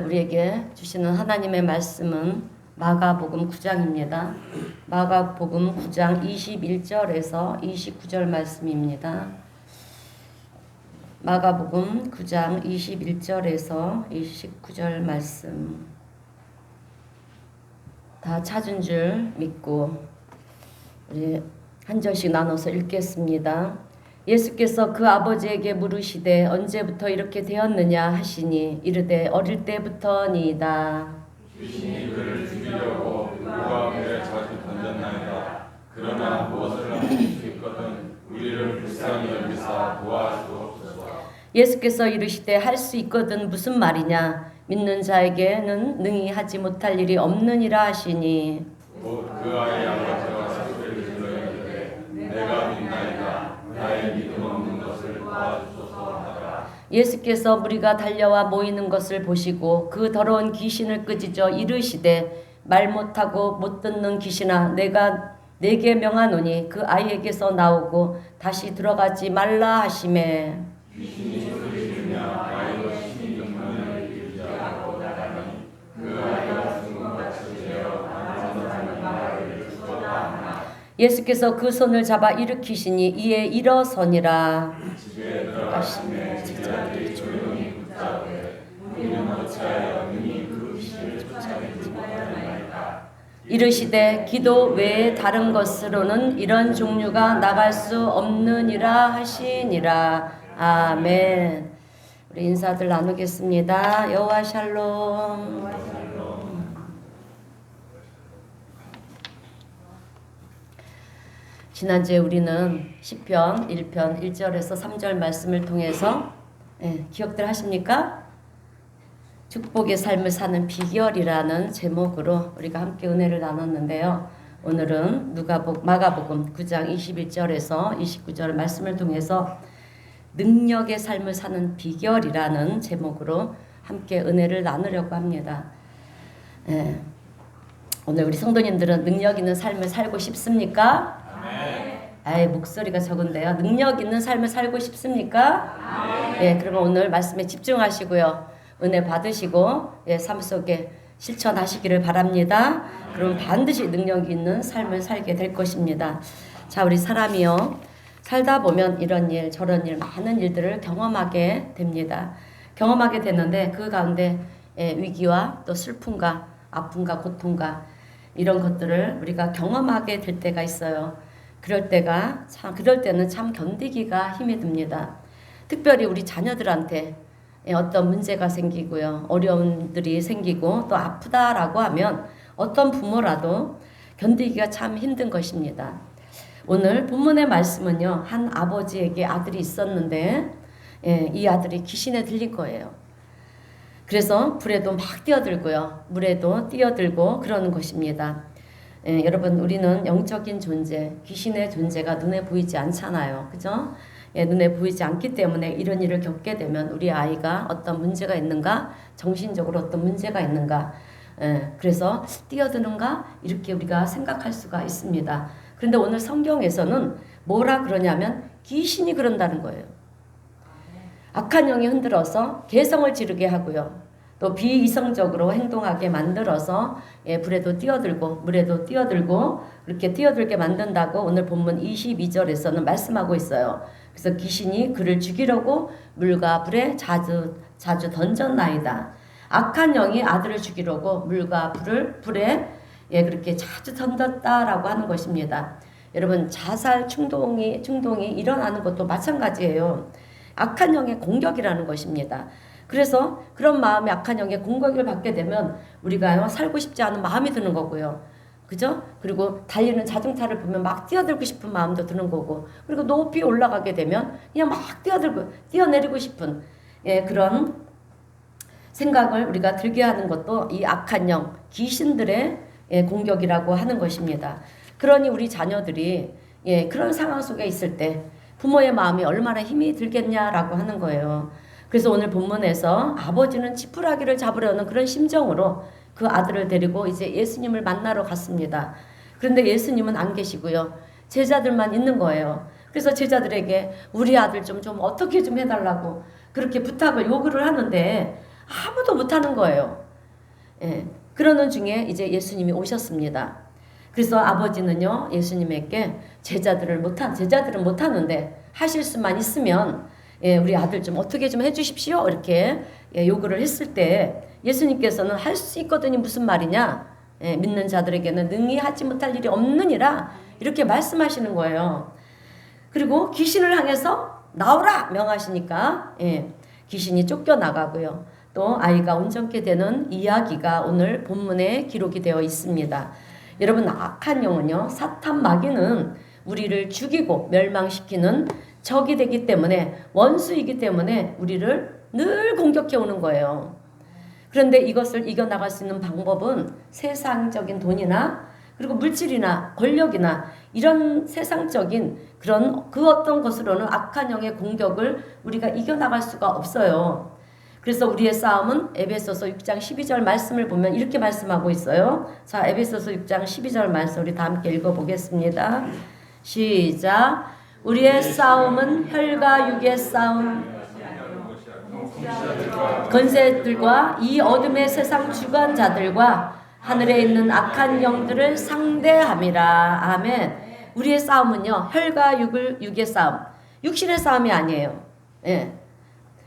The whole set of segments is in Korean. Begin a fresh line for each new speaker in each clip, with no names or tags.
우리에게 주시는 하나님의 말씀은 마가복음 9장입니다. 마가복음 9장 21절에서 29절 말씀입니다. 마가복음 9장 21절에서 29절 말씀. 다 찾은 줄 믿고 우리 한 절씩 나눠서 읽겠습니다. 예수께서 그 아버지에게 물으시되 언제부터 이렇게 되었느냐 하시니 이르되 어릴 때부터니이다.
귀신이 그를 죽이려고 그가 앞에 자주 던졌나이다. 그러나 무엇을 하실 수 있거든 우리를 불쌍히 여기사 도와주옵소서.
예수께서 이르시되 할 수 있거든 무슨 말이냐 믿는 자에게는 능히 하지 못할 일이 없느니라 하시니
곧 그 아이의 아버지가 소리를 질러 이르되 내가 믿나이다. 나의 믿음 없는 것을 도와주소서 하더라.
예수께서 무리가 달려와 모이는 것을 보시고 그 더러운 귀신을 끄짖어 이르시되 말 못하고 못 듣는 귀신아 내가 내게 명하노니 그 아이에게서 나오고 다시 들어가지 말라 하시매
귀신이 소리 지르며 아이가 신이 경련을 일으키지 않고 나가니 그 아이가 죽음같이 되어 안전한 나라를 죽었다 하나.
예수께서 그 손을 잡아 일으키시니 이에 일어서니라.
집에 들어가시매 제자들이 조용히 붙잡되 우리는 어찌하여 능히 그 귀신을 쫓아내지 못하나이까.
이르시되 기도 외에 다른 것으로는 이런 종류가 나갈 수 없느니라 하시니라. 아멘. 우리 인사들 나누겠습니다. 여호와 샬롬. 지난주에 우리는 시편 1편 1절에서 3절 말씀을 통해서 기억들 하십니까? 축복의 삶을 사는 비결이라는 제목으로 우리가 함께 은혜를 나눴는데요. 오늘은 마가복음 9장 21절에서 29절 말씀을 통해서 능력의 삶을 사는 비결이라는 제목으로 함께 은혜를 나누려고 합니다. 오늘 우리 성도님들은 능력 있는 삶을 살고 싶습니까? 아이 목소리가 적은데요. 능력 있는 삶을 살고 싶습니까? 그러면 오늘 말씀에 집중하시고요. 은혜 받으시고 삶 속에 실천하시기를 바랍니다. 그럼 반드시 능력 있는 삶을 살게 될 것입니다. 자, 우리 사람이요. 살다 보면 이런 일 저런 일 많은 일들을 경험하게 됩니다. 경험하게 되는데 그 가운데 위기와 또 슬픔과 아픔과 고통과 이런 것들을 우리가 경험하게 될 때가 있어요. 그럴 때는 참 견디기가 힘이 듭니다. 특별히 우리 자녀들한테 어떤 문제가 생기고요. 어려움들이 생기고 또 아프다라고 하면 어떤 부모라도 견디기가 참 힘든 것입니다. 오늘 본문의 말씀은요. 한 아버지에게 아들이 있었는데 이 아들이 귀신에 들린 거예요. 그래서 불에도 막 뛰어들고요. 물에도 뛰어들고 그러는 것입니다. 여러분 우리는 영적인 존재, 귀신의 존재가 눈에 보이지 않잖아요. 그죠? 눈에 보이지 않기 때문에 이런 일을 겪게 되면 우리 아이가 어떤 문제가 있는가, 정신적으로 어떤 문제가 있는가, 그래서 뛰어드는가 이렇게 우리가 생각할 수가 있습니다. 그런데 오늘 성경에서는 뭐라 그러냐면 귀신이 그런다는 거예요. 악한 영이 흔들어서 개성을 지르게 하고요. 또 비이성적으로 행동하게 만들어서 불에도 뛰어들고 물에도 뛰어들고 그렇게 뛰어들게 만든다고 오늘 본문 22절에서는 말씀하고 있어요. 그래서 귀신이 그를 죽이려고 물과 불에 자주 던졌나이다. 악한 영이 아들을 죽이려고 물과 불에 그렇게 자주 던졌다라고 하는 것입니다. 여러분 자살 충동이 일어나는 것도 마찬가지예요. 악한 영의 공격이라는 것입니다. 그래서 그런 마음에 악한 영의 공격을 받게 되면 우리가 살고 싶지 않은 마음이 드는 거고요. 그죠? 그리고 달리는 자동차를 보면 막 뛰어들고 싶은 마음도 드는 거고, 그리고 높이 올라가게 되면 그냥 막 뛰어내리고 싶은 그런 생각을 우리가 들게 하는 것도 이 악한 영, 귀신들의 공격이라고 하는 것입니다. 그러니 우리 자녀들이 그런 상황 속에 있을 때 부모의 마음이 얼마나 힘이 들겠냐라고 하는 거예요. 그래서 오늘 본문에서 아버지는 지푸라기를 잡으려는 그런 심정으로 그 아들을 데리고 이제 예수님을 만나러 갔습니다. 그런데 예수님은 안 계시고요. 제자들만 있는 거예요. 그래서 제자들에게 우리 아들 좀 어떻게 좀 해달라고 그렇게 부탁을 요구를 하는데 아무도 못하는 거예요. 예. 그러는 중에 이제 예수님이 오셨습니다. 그래서 아버지는요, 예수님에게 제자들은 못하는데 하실 수만 있으면 예, 우리 아들 좀 어떻게 좀 해주십시오. 이렇게 예, 요구를 했을 때 예수님께서는 할 수 있거든이 무슨 말이냐? 예, 믿는 자들에게는 능히 하지 못할 일이 없느니라 이렇게 말씀하시는 거예요. 그리고 귀신을 향해서 나오라 명하시니까 예, 귀신이 쫓겨나가고요. 또 아이가 온전케 되는 이야기가 오늘 본문에 기록이 되어 있습니다. 여러분, 악한 영은요, 사탄 마귀는 우리를 죽이고 멸망시키는 적이 되기 때문에, 원수이기 때문에 우리를 늘 공격해 오는 거예요. 그런데 이것을 이겨나갈 수 있는 방법은 세상적인 돈이나 그리고 물질이나 권력이나 이런 세상적인 그런 그 어떤 것으로는 악한 영의 공격을 우리가 이겨나갈 수가 없어요. 그래서 우리의 싸움은 에베소서 6장 12절 말씀을 보면 이렇게 말씀하고 있어요. 자, 에베소서 6장 12절 말씀 우리 다 함께 읽어보겠습니다. 시작. 우리의 싸움은 혈과 육의 싸움, 권세들과 이 어둠의 세상 주관자들과 하늘에 있는 악한 영들을 상대함이라. 아멘. 우리의 싸움은요, 혈과 육의 싸움, 육신의 싸움이 아니에요. 예.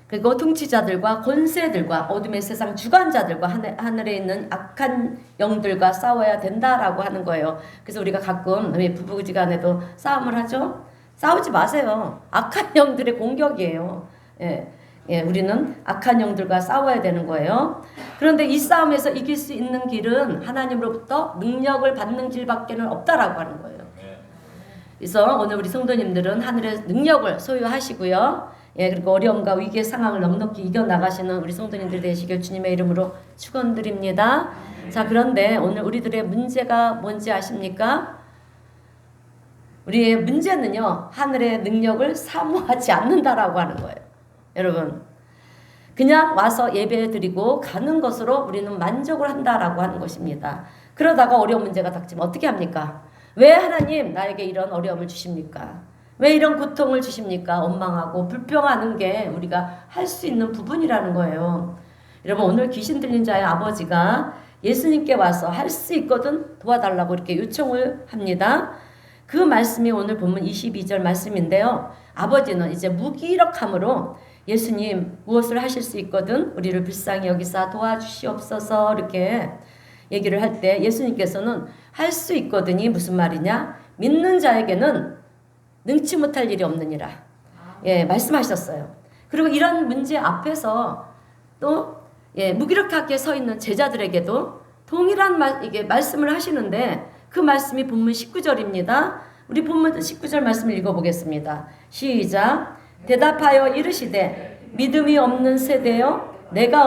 그리고 통치자들과 권세들과 어둠의 세상 주관자들과 하늘에 있는 악한 영들과 싸워야 된다라고 하는 거예요. 그래서 우리가 가끔 부부지간에도 싸움을 하죠. 싸우지 마세요. 악한 영들의 공격이에요. 예. 예, 우리는 악한 영들과 싸워야 되는 거예요. 그런데 이 싸움에서 이길 수 있는 길은 하나님으로부터 능력을 받는 길밖에는 없다라고 하는 거예요. 그래서 오늘 우리 성도님들은 하늘의 능력을 소유하시고요. 예, 그리고 어려움과 위기의 상황을 넉넉히 이겨나가시는 우리 성도님들 되시길 주님의 이름으로 축원드립니다. 자, 그런데 오늘 우리들의 문제가 뭔지 아십니까? 우리의 문제는요, 하늘의 능력을 사모하지 않는다라고 하는 거예요. 여러분, 그냥 와서 예배 드리고 가는 것으로 우리는 만족을 한다라고 하는 것입니다. 그러다가 어려운 문제가 닥치면 어떻게 합니까? 왜 하나님 나에게 이런 어려움을 주십니까? 왜 이런 고통을 주십니까? 원망하고 불평하는 게 우리가 할 수 있는 부분이라는 거예요. 여러분, 오늘 귀신 들린 자의 아버지가 예수님께 와서 할 수 있거든 도와달라고 이렇게 요청을 합니다. 그 말씀이 오늘 본문 22절 말씀인데요. 아버지는 이제 무기력함으로 예수님 무엇을 하실 수 있거든 우리를 불쌍히 여기사 도와주시옵소서 이렇게 얘기를 할 때 예수님께서는 할 수 있거든이 무슨 말이냐? 믿는 자에게는 능치 못할 일이 없느니라. 예, 말씀하셨어요. 그리고 이런 문제 앞에서 또 예, 무기력하게 서 있는 제자들에게도 동일한 말씀을 하시는데 그 말씀이 본문 19절입니다. 우리 본문 19절 말씀을 읽어보겠습니다. 시작. 대답하여 이르시되 믿음이 없는 세대여 내가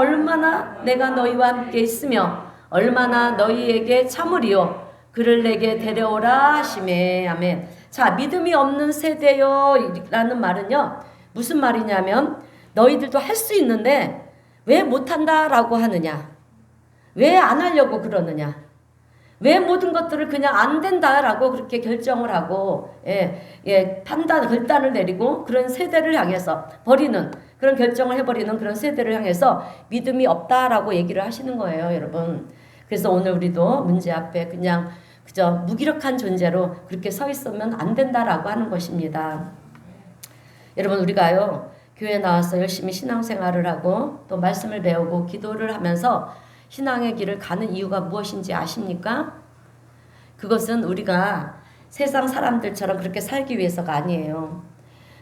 너희와 함께 있으며 얼마나 너희에게 참으리요 그를 내게 데려오라 하시매. 아멘. 자, 믿음이 없는 세대요 라는 말은요, 무슨 말이냐면 너희들도 할 수 있는데 왜 못한다라고 하느냐, 왜 안 하려고 그러느냐, 왜 모든 것들을 그냥 안 된다라고 그렇게 결정을 하고 결단을 내리고 그런 세대를 향해서 버리는, 그런 결정을 해버리는 그런 세대를 향해서 믿음이 없다라고 얘기를 하시는 거예요, 여러분. 그래서 오늘 우리도 문제 앞에 그냥 그저 무기력한 존재로 그렇게 서 있으면 안 된다라고 하는 것입니다. 여러분, 우리가요 교회 나와서 열심히 신앙생활을 하고 또 말씀을 배우고 기도를 하면서 신앙의 길을 가는 이유가 무엇인지 아십니까? 그것은 우리가 세상 사람들처럼 그렇게 살기 위해서가 아니에요.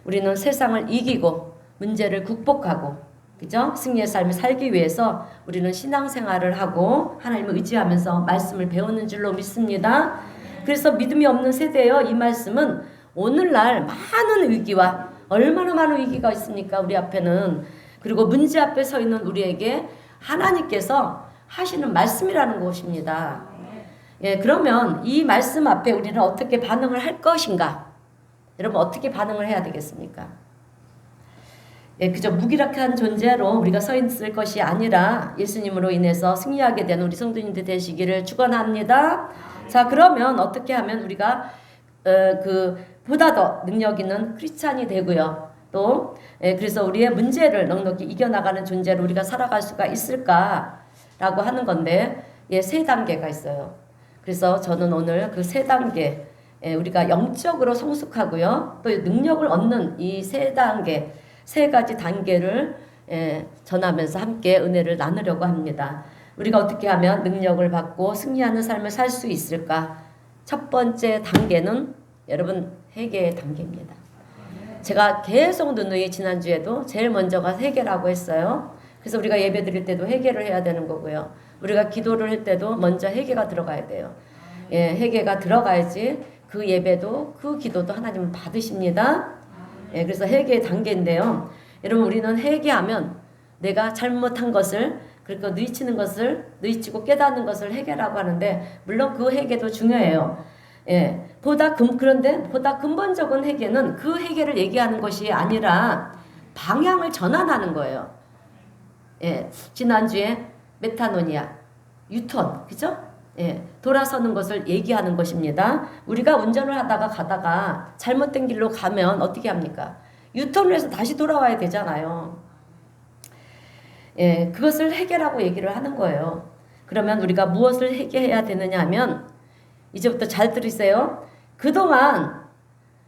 우리는 세상을 이기고 문제를 극복하고 그죠? 승리의 삶을 살기 위해서 우리는 신앙생활을 하고 하나님을 의지하면서 말씀을 배우는 줄로 믿습니다. 그래서 믿음이 없는 세대여 이 말씀은 오늘날 많은 위기와 얼마나 많은 위기가 있습니까? 우리 앞에는. 그리고 문제 앞에 서 있는 우리에게 하나님께서 하시는 말씀이라는 것입니다. 예, 그러면 이 말씀 앞에 우리는 어떻게 반응을 할 것인가? 여러분, 어떻게 반응을 해야 되겠습니까? 예, 그저 무기력한 존재로 우리가 서 있을 것이 아니라 예수님으로 인해서 승리하게 되는 우리 성도님들 되시기를 축원합니다. 자, 그러면 어떻게 하면 우리가 보다 더 능력 있는 크리스찬이 되고요. 또 그래서 우리의 문제를 넉넉히 이겨나가는 존재로 우리가 살아갈 수가 있을까라고 하는 건데 세 단계가 있어요. 그래서 저는 오늘 그 세 단계 우리가 영적으로 성숙하고요. 또 능력을 얻는 이 세 단계, 세 가지 단계를 전하면서 함께 은혜를 나누려고 합니다. 우리가 어떻게 하면 능력을 받고 승리하는 삶을 살 수 있을까? 첫 번째 단계는 여러분 회개의 단계입니다. 제가 계속 누누이 지난주에도 제일 먼저가 회개라고 했어요. 그래서 우리가 예배 드릴 때도 회개를 해야 되는 거고요. 우리가 기도를 할 때도 먼저 회개가 들어가야 돼요. 회개가 들어가야지 그 예배도 그 기도도 하나님은 받으십니다. 그래서 회개의 단계인데요. 여러분 우리는 회개하면 내가 잘못한 것을 그러니까 누이치고 깨닫는 것을 회개라고 하는데 물론 그 회개도 중요해요. 그런데 보다 근본적인 회개는 그 회개를 얘기하는 것이 아니라 방향을 전환하는 거예요. 지난주에 메타노니아, 유턴, 그죠? 돌아서는 것을 얘기하는 것입니다. 우리가 운전을 가다가 잘못된 길로 가면 어떻게 합니까? 유턴을 해서 다시 돌아와야 되잖아요. 그것을 회개라고 얘기를 하는 거예요. 그러면 우리가 무엇을 회개해야 되느냐 하면 이제부터 잘 들으세요. 그동안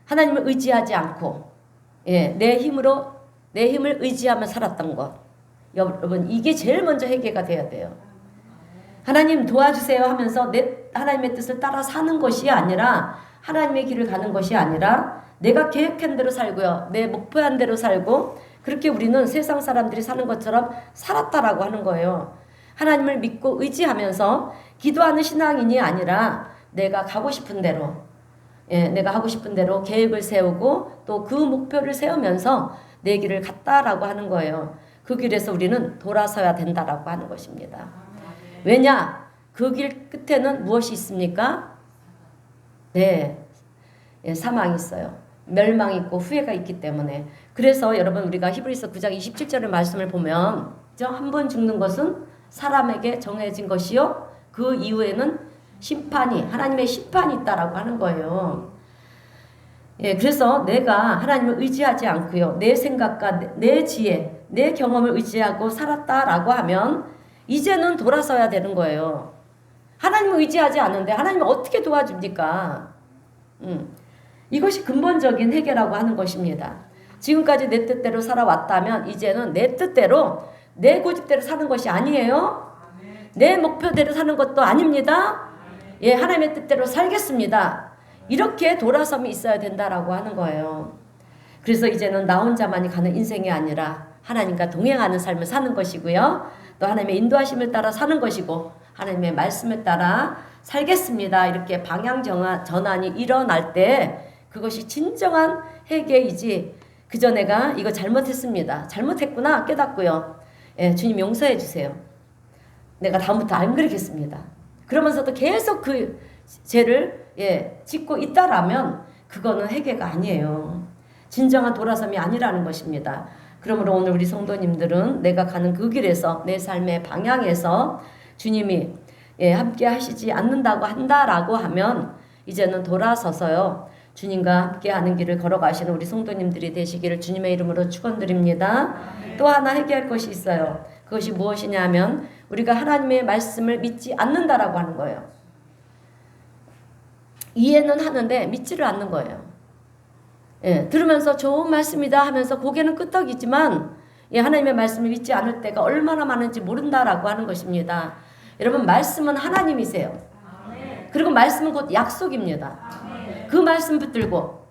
하나님을 의지하지 않고 내 힘을 의지하며 살았던 것. 여러분 이게 제일 먼저 회개가 돼야 돼요. 하나님 도와주세요 하면서 하나님의 뜻을 따라 사는 것이 아니라 하나님의 길을 가는 것이 아니라 내가 계획한 대로 살고요. 내 목표한 대로 살고 그렇게 우리는 세상 사람들이 사는 것처럼 살았다라고 하는 거예요. 하나님을 믿고 의지하면서 기도하는 신앙인이 아니라 내가 가고 싶은 대로 내가 하고 싶은 대로 계획을 세우고 또 그 목표를 세우면서 내 길을 갔다라고 하는 거예요. 그 길에서 우리는 돌아서야 된다라고 하는 것입니다. 왜냐? 그 길 끝에는 무엇이 있습니까? 사망이 있어요. 멸망이 있고 후회가 있기 때문에. 그래서 여러분 우리가 히브리서 9장 27절의 말씀을 보면 한 번 죽는 것은 사람에게 정해진 것이요. 그 이후에는 하나님의 심판이 있다라고 하는 거예요. 그래서 내가 하나님을 의지하지 않고요. 내 생각과 내 지혜, 내 경험을 의지하고 살았다라고 하면 이제는 돌아서야 되는 거예요. 하나님을 의지하지 않는데 하나님은 어떻게 도와줍니까? 이것이 근본적인 회개라고 하는 것입니다. 지금까지 내 뜻대로 살아왔다면 이제는 내 뜻대로 내 고집대로 사는 것이 아니에요. 내 목표대로 사는 것도 아닙니다. 하나님의 뜻대로 살겠습니다. 이렇게 돌아섬이 있어야 된다라고 하는 거예요. 그래서 이제는 나 혼자만이 가는 인생이 아니라 하나님과 동행하는 삶을 사는 것이고요. 또 하나님의 인도하심을 따라 사는 것이고 하나님의 말씀을 따라 살겠습니다. 이렇게 방향 전환이 일어날 때 그것이 진정한 회개이지 그저 내가 이거 잘못했습니다. 잘못했구나 깨닫고요. 주님 용서해 주세요. 내가 다음부터 안 그러겠습니다. 그러면서도 계속 그 죄를 짓고 있다라면 그거는 회개가 아니에요. 진정한 돌아섬이 아니라는 것입니다. 그러므로 오늘 우리 성도님들은 내가 가는 그 길에서 내 삶의 방향에서 주님이 함께 하시지 않는다고 한다라고 하면 이제는 돌아서서요. 주님과 함께 하는 길을 걸어가시는 우리 성도님들이 되시기를 주님의 이름으로 축원드립니다. 또 하나 회개할 것이 있어요. 그것이 무엇이냐 하면 우리가 하나님의 말씀을 믿지 않는다라고 하는 거예요. 이해는 하는데 믿지를 않는 거예요. 들으면서 좋은 말씀이다 하면서 고개는 끄덕이지만 하나님의 말씀을 믿지 않을 때가 얼마나 많은지 모른다라고 하는 것입니다. 여러분 말씀은 하나님이세요. 그리고 말씀은 곧 약속입니다. 그 말씀 붙들고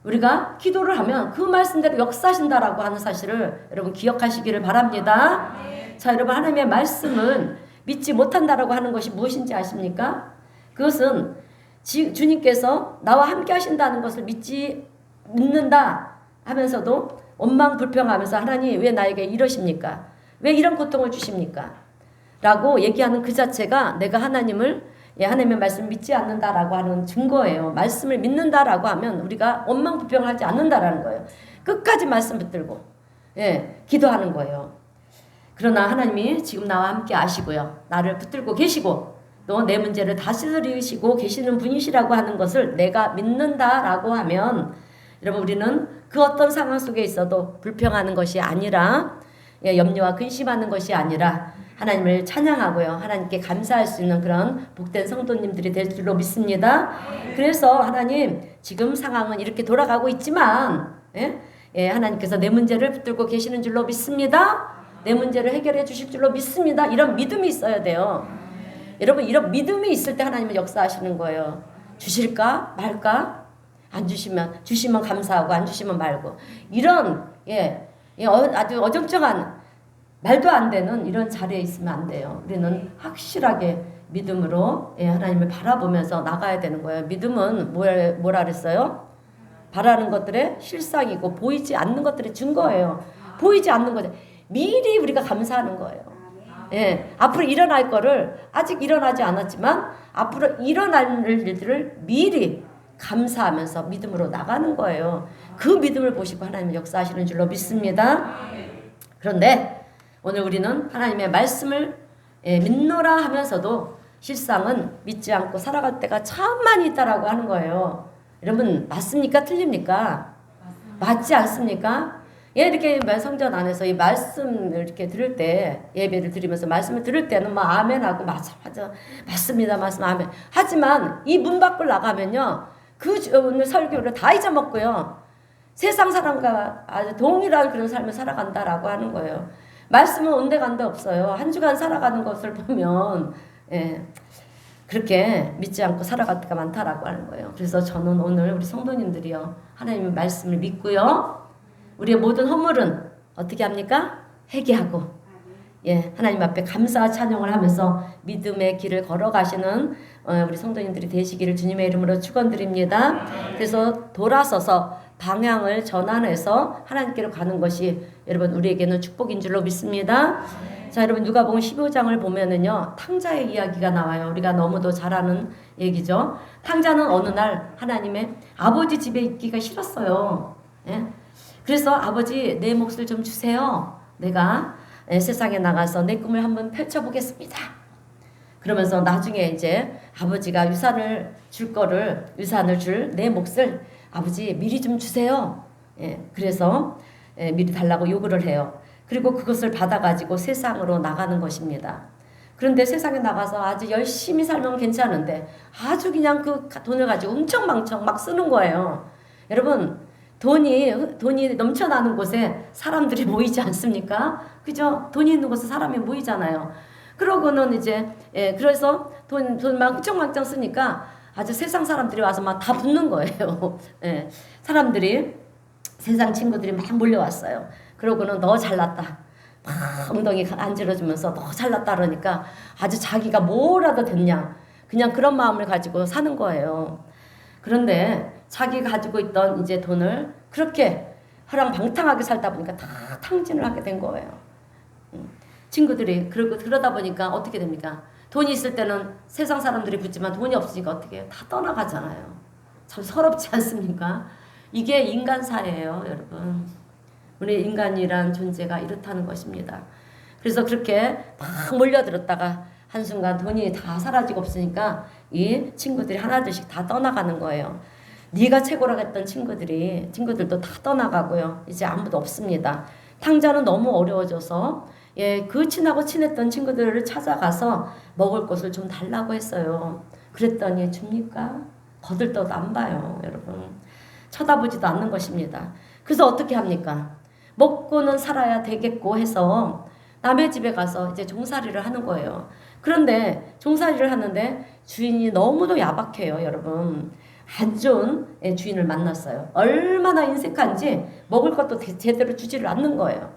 우리가 기도를 하면 그 말씀대로 역사하신다라고 하는 사실을 여러분 기억하시기를 바랍니다. 자, 여러분 하나님의 말씀은 믿지 못한다라고 하는 것이 무엇인지 아십니까? 그것은 주님께서 나와 함께 하신다는 것을 믿는다 하면서도 원망불평하면서 하나님 왜 나에게 이러십니까? 왜 이런 고통을 주십니까? 라고 얘기하는 그 자체가 내가 하나님의 말씀을 믿지 않는다라고 하는 증거예요. 말씀을 믿는다라고 하면 우리가 원망불평하지 않는다라는 거예요. 끝까지 말씀 붙들고 기도하는 거예요. 그러나 하나님이 지금 나와 함께 하시고요. 나를 붙들고 계시고 또 내 문제를 다스리시고 계시는 분이시라고 하는 것을 내가 믿는다라고 하면 여러분 우리는 그 어떤 상황 속에 있어도 불평하는 것이 아니라 염려와 근심하는 것이 아니라 하나님을 찬양하고요. 하나님께 감사할 수 있는 그런 복된 성도님들이 될 줄로 믿습니다. 그래서 하나님 지금 상황은 이렇게 돌아가고 있지만 하나님께서 내 문제를 붙들고 계시는 줄로 믿습니다. 내 문제를 해결해 주실 줄로 믿습니다. 이런 믿음이 있어야 돼요. 여러분 이런 믿음이 있을 때 하나님은 역사하시는 거예요. 주실까 말까? 안 주시면 감사하고 안 주시면 말고 이런 아주 어정쩡한 말도 안 되는 이런 자리에 있으면 안 돼요. 우리는 확실하게 믿음으로 하나님을 바라보면서 나가야 되는 거예요. 믿음은 뭐라 그랬어요? 바라는 것들의 실상이고 보이지 않는 것들의 증거예요. 보이지 않는 것들 미리 우리가 감사하는 거예요. 앞으로 일어날 거를 아직 일어나지 않았지만 앞으로 일어날 일들을 미리 감사하면서 믿음으로 나가는 거예요. 그 믿음을 보시고 하나님의 역사하시는 줄로 믿습니다. 그런데 오늘 우리는 하나님의 말씀을 믿노라 하면서도 실상은 믿지 않고 살아갈 때가 참 많이 있다라고 하는 거예요. 여러분 맞습니까? 틀립니까? 맞지 않습니까? 이렇게 성전 안에서 이 말씀을 이렇게 들을 때 예배를 드리면서 말씀을 들을 때는 막 아멘하고 맞아 맞습니다 말씀 아멘 하지만 이 문 밖을 나가면요 그 오늘 설교를 다 잊어먹고요 세상 사람과 아주 동일한 그런 삶을 살아간다라고 하는 거예요. 말씀은 온데간데 없어요. 한 주간 살아가는 것을 보면 그렇게 믿지 않고 살아갈 때가 많다라고 하는 거예요. 그래서 저는 오늘 우리 성도님들이요 하나님의 말씀을 믿고요 우리의 모든 허물은 어떻게 합니까? 회개하고 하나님 앞에 감사 찬양을 하면서 믿음의 길을 걸어가시는 우리 성도님들이 되시기를 주님의 이름으로 축원드립니다. 그래서 돌아서서 방향을 전환해서 하나님께로 가는 것이 여러분 우리에게는 축복인 줄로 믿습니다. 자 여러분 누가복음 15장을 보면은요 탕자의 이야기가 나와요. 우리가 너무도 잘 아는 얘기죠. 탕자는 어느 날 하나님의 아버지 집에 있기가 싫었어요. 그래서 아버지 내 몫을 좀 주세요. 내가 세상에 나가서 내 꿈을 한번 펼쳐보겠습니다. 그러면서 나중에 이제 아버지가 유산을 줄 내 몫을 아버지 미리 좀 주세요. 그래서 미리 달라고 요구를 해요. 그리고 그것을 받아가지고 세상으로 나가는 것입니다. 그런데 세상에 나가서 아주 열심히 살면 괜찮은데 아주 그냥 그 돈을 가지고 um청망청 막 쓰는 거예요. 여러분 돈이 넘쳐나는 곳에 사람들이 모이지 않습니까? 그죠? 돈이 있는 곳에 사람이 모이잖아요. 그러고는 이제 그래서 돈 막 후청망청 쓰니까 아주 세상 사람들이 와서 막 다 붙는 거예요. 사람들이 세상 친구들이 막 몰려왔어요. 그러고는 너 잘났다. 막 엉덩이 안질러주면서 너 잘났다 그러니까 아주 자기가 뭐라도 됐냐. 그냥 그런 마음을 가지고 사는 거예요. 그런데 자기가 가지고 있던 이제 돈을 그렇게 허랑방탕하게 살다 보니까 다 탕진을 하게 된 거예요. 친구들이 그러다 보니까 어떻게 됩니까? 돈이 있을 때는 세상 사람들이 붙지만 돈이 없으니까 어떻게 해요? 다 떠나가잖아요. 참 서럽지 않습니까? 이게 인간사예요, 여러분. 우리 인간이란 존재가 이렇다는 것입니다. 그래서 그렇게 막 몰려들었다가 한순간 돈이 다 사라지고 없으니까 이 친구들이 하나둘씩 다 떠나가는 거예요. 네가 최고라고 했던 친구들도 다 떠나가고요. 이제 아무도 없습니다. 탕자는 너무 어려워져서 그 친했던 친구들을 찾아가서 먹을 것을 좀 달라고 했어요. 그랬더니 줍니까? 거들떠도 안 봐요, 여러분. 쳐다보지도 않는 것입니다. 그래서 어떻게 합니까? 먹고는 살아야 되겠고 해서 남의 집에 가서 이제 종살이를 하는 거예요. 그런데 종살이를 하는데 주인이 너무도 야박해요, 여러분. 안 좋은 주인을 만났어요. 얼마나 인색한지 먹을 것도 제대로 주지를 않는 거예요.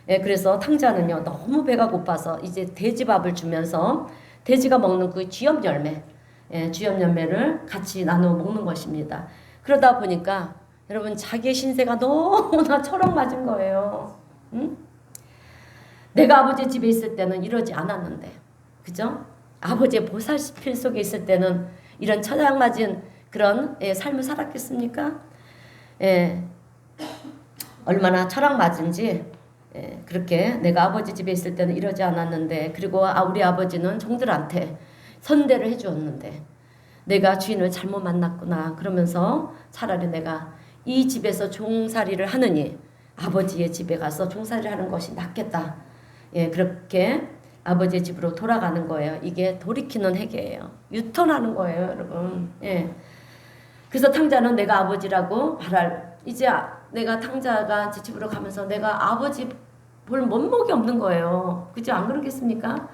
그래서 탕자는요 너무 배가 고파서 이제 돼지밥을 주면서 돼지가 먹는 그 쥐염 열매를 같이 나누어 먹는 것입니다. 그러다 보니까 여러분 자기의 신세가 너무나 철렁 맞은 거예요. 응? 내가 아버지 집에 있을 때는 이러지 않았는데, 그죠? 아버지의 보살필 속에 있을 때는 이런 철렁 맞은 그런 삶을 살았겠습니까? 얼마나 철학 맞은지 그렇게 내가 아버지 집에 있을 때는 이러지 않았는데 그리고 우리 아버지는 종들한테 선대를 해주었는데 내가 주인을 잘못 만났구나 그러면서 차라리 내가 이 집에서 종살이를 하느니 아버지의 집에 가서 종살이를 하는 것이 낫겠다. 예, 그렇게 아버지의 집으로 돌아가는 거예요. 이게 돌이키는 회개예요. 유턴하는 거예요, 여러분. 예. 그래서 탕자는 내가 아버지라고 말할, 이제 내가 탕자가 제 집으로 가면서 내가 아버지 볼 면목이 없는 거예요. 그죠? 안 그러겠습니까?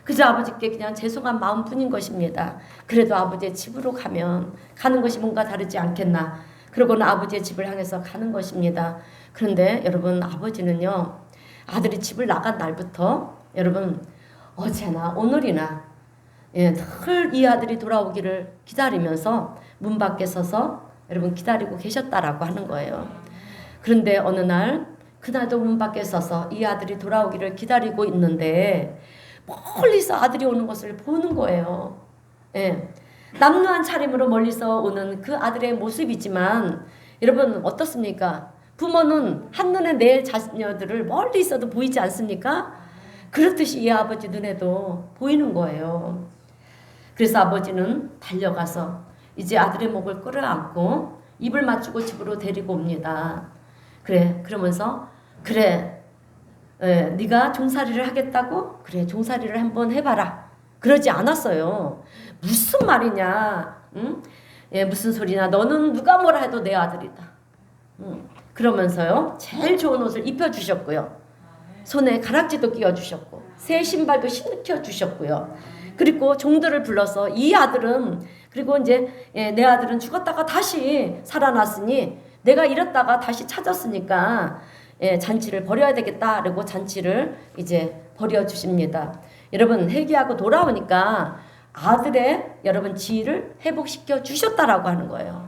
그저 아버지께 그냥 죄송한 마음뿐인 것입니다. 그래도 아버지의 집으로 가는 것이 뭔가 다르지 않겠나. 그러고는 아버지의 집을 향해서 가는 것입니다. 그런데 여러분, 아버지는요, 아들이 집을 나간 날부터 여러분 어제나 오늘이나 늘 이 아들이 돌아오기를 기다리면서 문 밖에 서서 여러분 기다리고 계셨다라고 하는 거예요. 그런데 어느 날 그날도 문 밖에 서서 이 아들이 돌아오기를 기다리고 있는데 멀리서 아들이 오는 것을 보는 거예요. 예. 남루한 차림으로 멀리서 오는 그 아들의 모습이지만 여러분 어떻습니까? 부모는 한눈에 내 자녀들을 멀리 있어도 보이지 않습니까? 그렇듯이 이 아버지 눈에도 보이는 거예요. 그래서 아버지는 달려가서 이제 아들의 목을 끌어안고 입을 맞추고 집으로 데리고 옵니다. 그러면서 네가 종살이를 하겠다고? 그래, 종살이를 한번 해봐라. 그러지 않았어요. 무슨 말이냐? 응? 무슨 소리냐? 너는 누가 뭐라 해도 내 아들이다. 그러면서요, 제일 좋은 옷을 입혀주셨고요. 손에 가락지도 끼워주셨고, 새 신발도 신겨주셨고요. 그리고 종들을 불러서 이 아들은, 그리고 이제 내 아들은 죽었다가 다시 살아났으니 내가 잃었다가 다시 찾았으니까 잔치를 벌여야 되겠다. 그리고 잔치를 이제 벌여주십니다. 여러분, 회개하고 돌아오니까 아들의 여러분 지위를 회복시켜 주셨다라고 하는 거예요.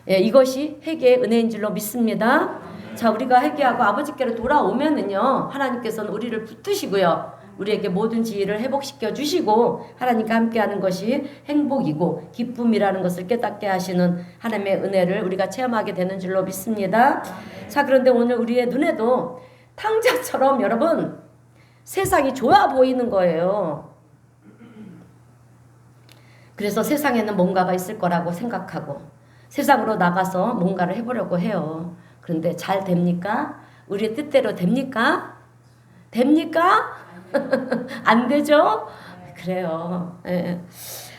이것이 회개의 은혜인 줄로 믿습니다. 자, 우리가 회개하고 아버지께로 돌아오면은요, 하나님께서는 우리를 붙드시고요, 우리에게 모든 지위를 회복시켜 주시고 하나님과 함께하는 것이 행복이고 기쁨이라는 것을 깨닫게 하시는 하나님의 은혜를 우리가 체험하게 되는 줄로 믿습니다. 자, 그런데 오늘 우리의 눈에도 탕자처럼 여러분 세상이 좋아 보이는 거예요. 그래서 세상에는 뭔가가 있을 거라고 생각하고 세상으로 나가서 뭔가를 해보려고 해요. 그런데 잘 됩니까? 우리의 뜻대로 됩니까? 됩니까? 안 되죠? 그래요.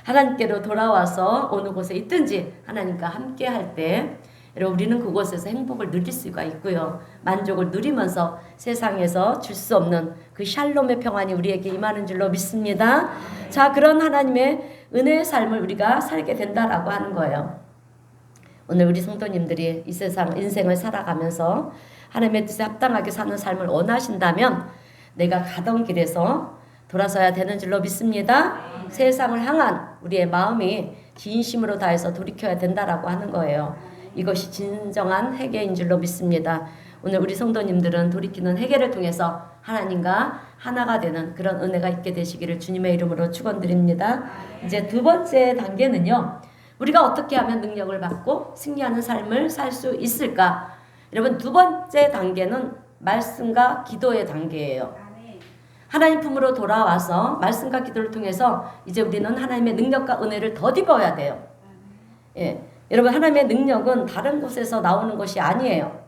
하나님께로 돌아와서 어느 곳에 있든지 하나님과 함께 할 때 우리는 그곳에서 행복을 누릴 수가 있고요. 만족을 누리면서 세상에서 줄 수 없는 그 샬롬의 평안이 우리에게 임하는 줄로 믿습니다. 자, 그런 하나님의 은혜의 삶을 우리가 살게 된다라고 하는 거예요. 오늘 우리 성도님들이 이 세상 인생을 살아가면서 하나님의 뜻에 합당하게 사는 삶을 원하신다면 내가 가던 길에서 돌아서야 되는 줄로 믿습니다. 세상을 향한 우리의 마음이 진심으로 다해서 돌이켜야 된다라고 하는 거예요. 이것이 진정한 회개인 줄로 믿습니다. 오늘 우리 성도님들은 돌이키는 회개를 통해서 하나님과 하나가 되는 그런 은혜가 있게 되시기를 주님의 이름으로 축원드립니다. 이제 두 번째 단계는요, 우리가 어떻게 하면 능력을 받고 승리하는 삶을 살 수 있을까? 여러분, 두 번째 단계는 말씀과 기도의 단계예요. 하나님 품으로 돌아와서 말씀과 기도를 통해서 이제 우리는 하나님의 능력과 은혜를 덧입어야 돼요. 여러분, 하나님의 능력은 다른 곳에서 나오는 것이 아니에요.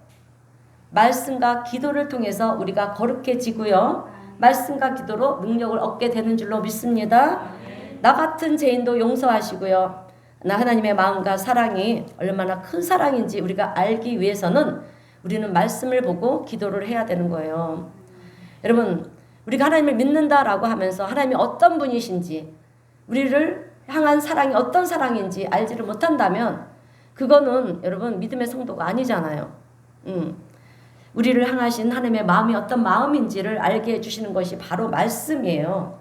말씀과 기도를 통해서 우리가 거룩해지고요, 말씀과 기도로 능력을 얻게 되는 줄로 믿습니다. 나 같은 죄인도 용서하시고요, 하나님의 마음과 사랑이 얼마나 큰 사랑인지 우리가 알기 위해서는 우리는 말씀을 보고 기도를 해야 되는 거예요. 여러분, 우리가 하나님을 믿는다라고 하면서 하나님이 어떤 분이신지, 우리를 향한 사랑이 어떤 사랑인지 알지를 못한다면 그거는 여러분 믿음의 성도가 아니잖아요. 우리를 향하신 하나님의 마음이 어떤 마음인지를 알게 해주시는 것이 바로 말씀이에요.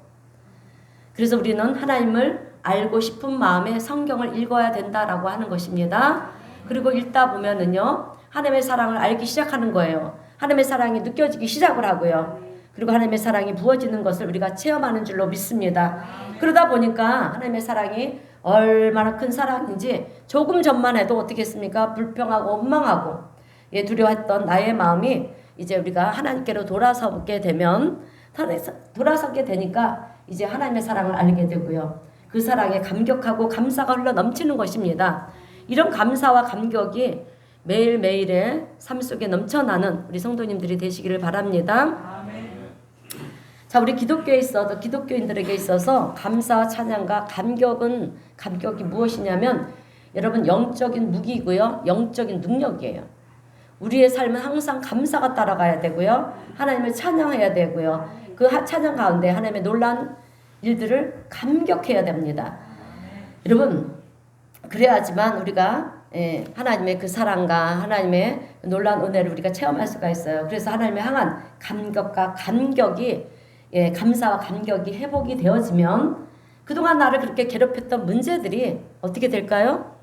그래서 우리는 하나님을 알고 싶은 마음에 성경을 읽어야 된다라고 하는 것입니다. 그리고 읽다 보면은요, 하나님의 사랑을 알기 시작하는 거예요. 하나님의 사랑이 느껴지기 시작을 하고요. 그리고 하나님의 사랑이 부어지는 것을 우리가 체험하는 줄로 믿습니다. 그러다 보니까 하나님의 사랑이 얼마나 큰 사랑인지 조금 전만 해도 어떻게 했습니까? 불평하고 원망하고 두려워했던 나의 마음이 이제 우리가 하나님께로 돌아서게 되니까 이제 하나님의 사랑을 알게 되고요. 그 사랑에 감격하고 감사가 흘러 넘치는 것입니다. 이런 감사와 감격이 매일매일의 삶 속에 넘쳐나는 우리 성도님들이 되시기를 바랍니다. 자, 우리 기독교에 있어서 기독교인들에게 있어서 감사와 찬양과 감격이 무엇이냐면 여러분 영적인 무기고요. 영적인 능력이에요. 우리의 삶은 항상 감사가 따라가야 되고요. 하나님을 찬양해야 되고요. 그 찬양 가운데 하나님의 놀라운 일들을 감격해야 됩니다. 여러분 그래야지만 우리가 하나님의 그 사랑과 하나님의 놀라운 은혜를 우리가 체험할 수가 있어요. 그래서 하나님의 향한 감격과 감격이 감사와 감격이 회복이 되어지면 그동안 나를 그렇게 괴롭혔던 문제들이 어떻게 될까요?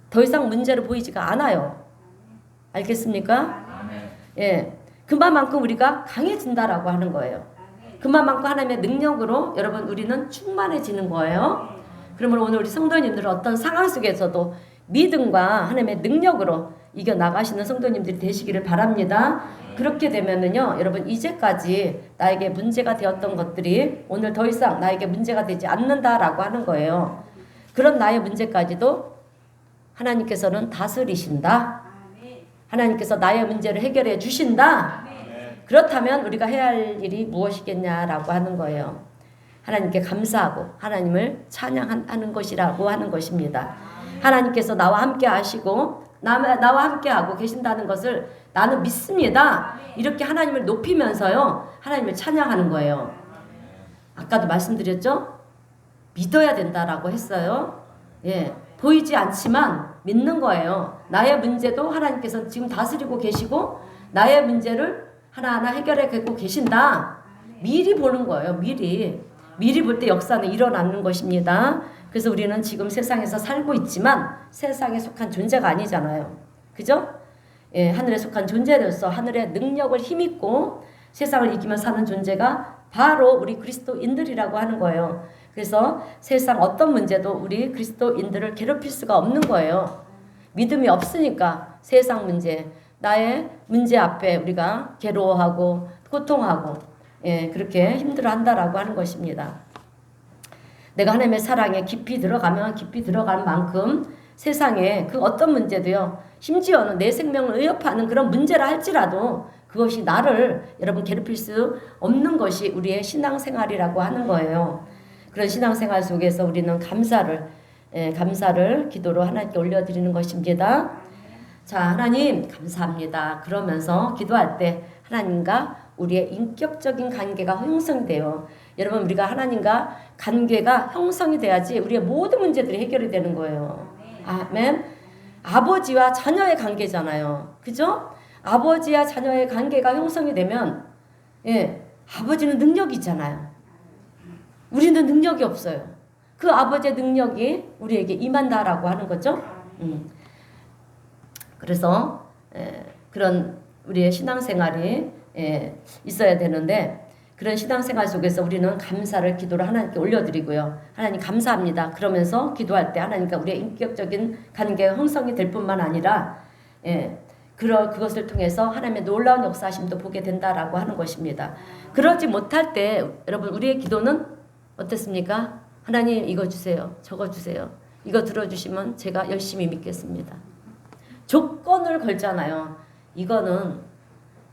더 이상 문제로 보이지가 않아요. 알겠습니까? 그만큼 우리가 강해진다라고 하는 거예요. 그만큼 하나님의 능력으로 여러분 우리는 충만해지는 거예요. 그러면 오늘 우리 성도님들은 어떤 상황 속에서도 믿음과 하나님의 능력으로 이겨나가시는 성도님들이 되시기를 바랍니다. 그렇게 되면은요, 여러분 이제까지 나에게 문제가 되었던 것들이 오늘 더 이상 나에게 문제가 되지 않는다라고 하는 거예요. 그런 나의 문제까지도 하나님께서는 다스리신다. 하나님께서 나의 문제를 해결해 주신다. 그렇다면 우리가 해야 할 일이 무엇이겠냐라고 하는 거예요. 하나님께 감사하고 하나님을 찬양하는 것이라고 하는 것입니다. 하나님께서 나와 함께 하시고 나와 함께 하고 계신다는 것을 나는 믿습니다. 이렇게 하나님을 높이면서요. 하나님을 찬양하는 거예요. 아까도 말씀드렸죠? 믿어야 된다라고 했어요. 보이지 않지만 믿는 거예요. 나의 문제도 하나님께서 지금 다스리고 계시고 나의 문제를 하나하나 해결해 가고 계신다. 미리 보는 거예요. 미리 볼 때 역사는 일어나는 것입니다. 그래서 우리는 지금 세상에서 살고 있지만 세상에 속한 존재가 아니잖아요. 그죠? 하늘에 속한 존재로서 하늘의 능력을 힘입고 세상을 이기며 사는 존재가 바로 우리 그리스도인들이라고 하는 거예요. 그래서 세상 어떤 문제도 우리 그리스도인들을 괴롭힐 수가 없는 거예요. 믿음이 없으니까 세상 문제, 나의 문제 앞에 우리가 괴로워하고 고통하고 그렇게 힘들어한다라고 하는 것입니다. 내가 하나님의 사랑에 깊이 들어가면 깊이 들어가는 만큼 세상에 그 어떤 문제도요. 심지어는 내 생명을 위협하는 그런 문제라 할지라도 그것이 나를 여러분 괴롭힐 수 없는 것이 우리의 신앙생활이라고 하는 거예요. 그런 신앙생활 속에서 우리는 감사를 기도로 하나님께 올려드리는 것입니다. 자, 하나님 감사합니다. 그러면서 기도할 때 하나님과 우리의 인격적인 관계가 형성돼요. 여러분 우리가 하나님과 관계가 형성이 돼야지 우리의 모든 문제들이 해결이 되는 거예요. 아멘. 아버지와 자녀의 관계잖아요. 그죠? 아버지와 자녀의 관계가 형성이 되면 아버지는 능력이 있잖아요. 우리는 능력이 없어요. 그 아버지의 능력이 우리에게 임한다라고 하는 거죠. 그래서 그런 우리의 신앙생활이 있어야 되는데 그런 신앙생활 속에서 우리는 감사를 기도로 하나님께 올려드리고요. 하나님 감사합니다. 그러면서 기도할 때 하나님과 우리의 인격적인 관계가 형성이 될 뿐만 아니라 그것을 통해서 하나님의 놀라운 역사하심도 보게 된다라고 하는 것입니다. 그러지 못할 때 여러분 우리의 기도는 어떻습니까? 하나님 이거 주세요. 저거 주세요. 이거 들어주시면 제가 열심히 믿겠습니다. 조건을 걸잖아요. 이거는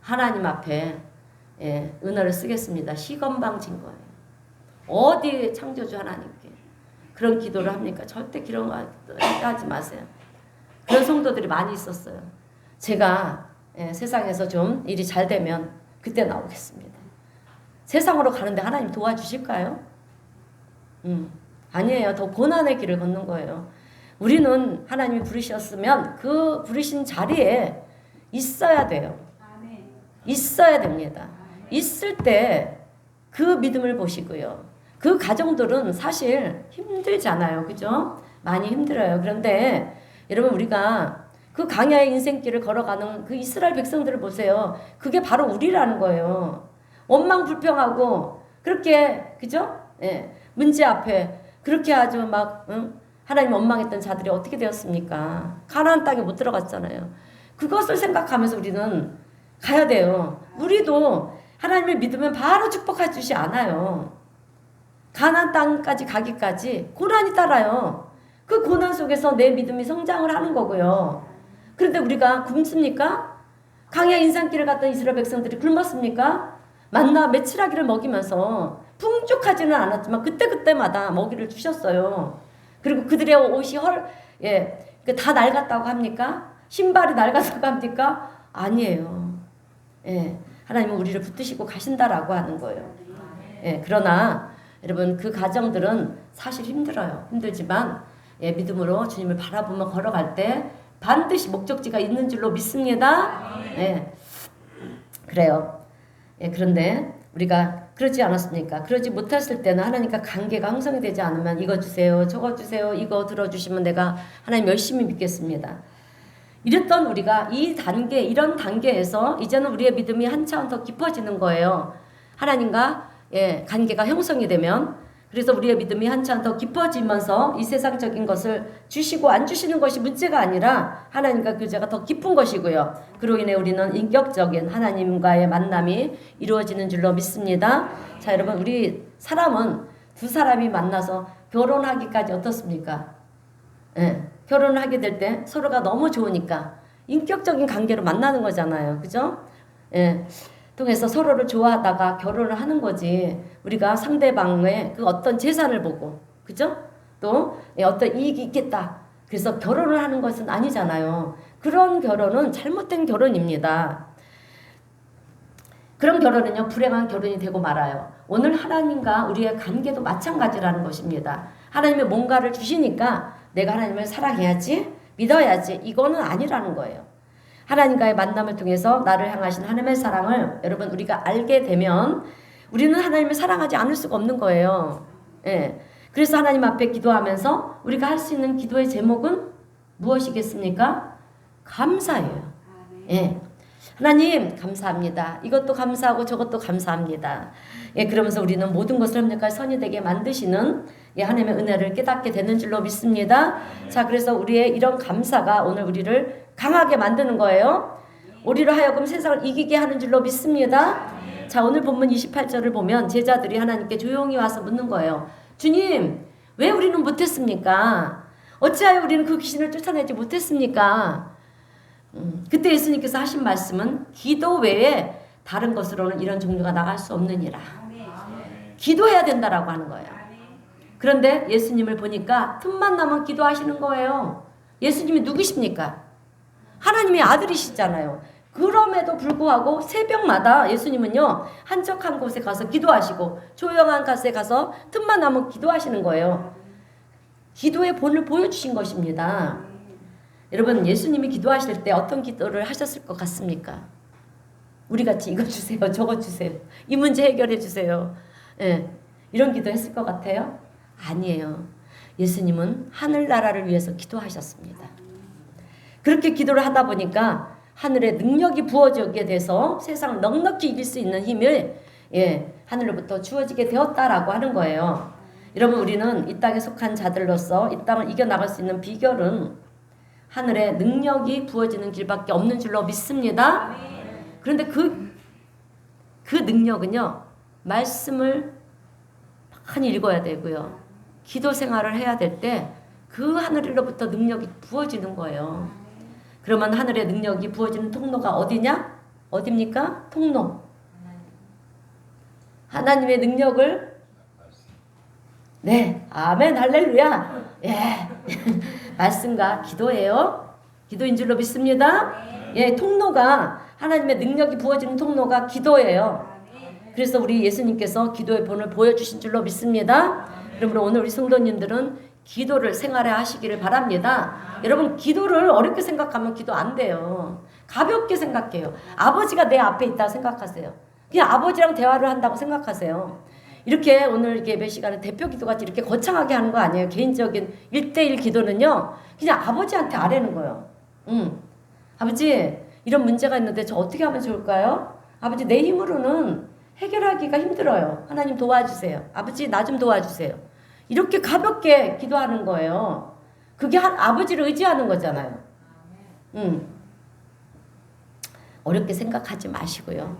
하나님 앞에 은혜를 쓰겠습니다. 시건방진 거예요. 어디 창조주 하나님께 그런 기도를 합니까? 절대 그런 거 하지 마세요. 그런 성도들이 많이 있었어요. 제가 세상에서 좀 일이 잘 되면 그때 나오겠습니다. 세상으로 가는데 하나님 도와주실까요? 아니에요. 더 고난의 길을 걷는 거예요. 우리는 하나님이 부르셨으면 그 부르신 자리에 있어야 돼요. 있어야 됩니다. 있을 때 그 믿음을 보시고요. 그 가정들은 사실 힘들잖아요. 그죠? 많이 힘들어요. 그런데 여러분 우리가 그 강야의 인생길을 걸어가는 그 이스라엘 백성들을 보세요. 그게 바로 우리라는 거예요. 원망불평하고 그렇게 그죠? 문제 앞에 그렇게 아주 막 하나님 원망했던 자들이 어떻게 되었습니까? 가나안 땅에 못 들어갔잖아요. 그것을 생각하면서 우리는 가야 돼요. 우리도 하나님을 믿으면 바로 축복해 주지 않아요. 가나안 땅까지 가기까지 고난이 따라요. 그 고난 속에서 내 믿음이 성장을 하는 거고요. 그런데 우리가 굶습니까? 강야 인산길을 갔던 이스라엘 백성들이 굶었습니까? 만나 메추라기를 먹이면서 풍족하지는 않았지만 그때그때마다 먹이를 주셨어요. 그리고 그들의 옷이 다 낡았다고 합니까? 신발이 낡았다고 합니까? 아니에요. 예, 하나님은 우리를 붙드시고 가신다라고 하는 거예요. 예, 그러나 여러분 그 가정들은 사실 힘들어요. 힘들지만 믿음으로 주님을 바라보며 걸어갈 때 반드시 목적지가 있는 줄로 믿습니다. 예, 그래요. 예, 그런데 우리가 그러지 않았습니까? 그러지 못했을 때는 하나님과 관계가 형성이 되지 않으면 이거 주세요, 저거 주세요, 이거 들어주시면 내가 하나님 열심히 믿겠습니다. 이랬던 우리가 이런 단계에서 이제는 우리의 믿음이 한 차원 더 깊어지는 거예요. 하나님과 관계가 형성이 되면. 그래서 우리의 믿음이 한 차원 더 깊어지면서 이 세상적인 것을 주시고 안 주시는 것이 문제가 아니라 하나님과 교제가 더 깊은 것이고요. 그로 인해 우리는 인격적인 하나님과의 만남이 이루어지는 줄로 믿습니다. 자, 여러분, 우리 사람은 두 사람이 만나서 결혼하기까지 어떻습니까? 결혼을 하게 될 때 서로가 너무 좋으니까 인격적인 관계로 만나는 거잖아요. 그죠? 통해서 서로를 좋아하다가 결혼을 하는 거지. 우리가 상대방의 그 어떤 재산을 보고, 그죠? 또 어떤 이익이 있겠다. 그래서 결혼을 하는 것은 아니잖아요. 그런 결혼은 잘못된 결혼입니다. 그런 결혼은요, 불행한 결혼이 되고 말아요. 오늘 하나님과 우리의 관계도 마찬가지라는 것입니다. 하나님이 뭔가를 주시니까 내가 하나님을 사랑해야지, 믿어야지, 이거는 아니라는 거예요. 하나님과의 만남을 통해서 나를 향하신 하나님의 사랑을 여러분 우리가 알게 되면 우리는 하나님을 사랑하지 않을 수가 없는 거예요. 그래서 하나님 앞에 기도하면서 우리가 할 수 있는 기도의 제목은 무엇이겠습니까? 감사예요. 하나님 감사합니다. 이것도 감사하고 저것도 감사합니다. 그러면서 우리는 모든 것을 협력할 선이 되게 만드시는 하나님의 은혜를 깨닫게 되는 줄로 믿습니다. 자, 그래서 우리의 이런 감사가 오늘 우리를 강하게 만드는 거예요. 우리로 하여금 세상을 이기게 하는 줄로 믿습니다. 자, 오늘 본문 28절을 보면 제자들이 하나님께 조용히 와서 묻는 거예요. 주님, 왜 우리는 못했습니까? 어찌하여 우리는 그 귀신을 쫓아내지 못했습니까? 그때 예수님께서 하신 말씀은 기도 외에 다른 것으로는 이런 종류가 나갈 수 없느니라. 기도해야 된다라고 하는 거예요. 그런데 예수님을 보니까 틈만 나면 기도하시는 거예요. 예수님이 누구십니까? 하나님의 아들이시잖아요. 그럼에도 불구하고 새벽마다 예수님은요, 한적한 곳에 가서 기도하시고 조용한 곳에 가서 틈만 나면 기도하시는 거예요. 기도의 본을 보여주신 것입니다. 여러분, 예수님이 기도하실 때 어떤 기도를 하셨을 것 같습니까? 우리같이 이거 주세요, 저거 주세요, 이 문제 해결해 주세요, 이런 기도 했을 것 같아요? 아니에요. 예수님은 하늘나라를 위해서 기도하셨습니다. 그렇게 기도를 하다 보니까 하늘의 능력이 부어지게 돼서 세상을 넉넉히 이길 수 있는 힘이 하늘로부터 주어지게 되었다라고 하는 거예요. 여러분, 우리는 이 땅에 속한 자들로서 이 땅을 이겨나갈 수 있는 비결은 하늘의 능력이 부어지는 길밖에 없는 줄로 믿습니다. 그런데 그 능력은요, 말씀을 많이 읽어야 되고요, 기도 생활을 해야 될 때 그 하늘로부터 능력이 부어지는 거예요. 그러면 하늘의 능력이 부어지는 통로가 어디냐? 어디입니까? 통로. 하나님의 능력을, 아멘, 할렐루야. 말씀과 기도예요. 기도인 줄로 믿습니다. 통로가, 하나님의 능력이 부어지는 통로가 기도예요. 그래서 우리 예수님께서 기도의 본을 보여주신 줄로 믿습니다. 그러므로 오늘 우리 성도님들은 기도를 생활해 하시기를 바랍니다. 여러분, 기도를 어렵게 생각하면 기도 안 돼요. 가볍게 생각해요. 아버지가 내 앞에 있다 생각하세요. 그냥 아버지랑 대화를 한다고 생각하세요. 이렇게 오늘 예배 시간에 대표 기도같이 이렇게 거창하게 하는 거 아니에요. 개인적인 1대1 기도는요, 그냥 아버지한테 아뢰는 거예요. 아버지, 이런 문제가 있는데 저 어떻게 하면 좋을까요? 아버지, 내 힘으로는 해결하기가 힘들어요. 하나님 도와주세요. 아버지, 나 좀 도와주세요. 이렇게 가볍게 기도하는 거예요. 그게 아버지를 의지하는 거잖아요. 어렵게 생각하지 마시고요.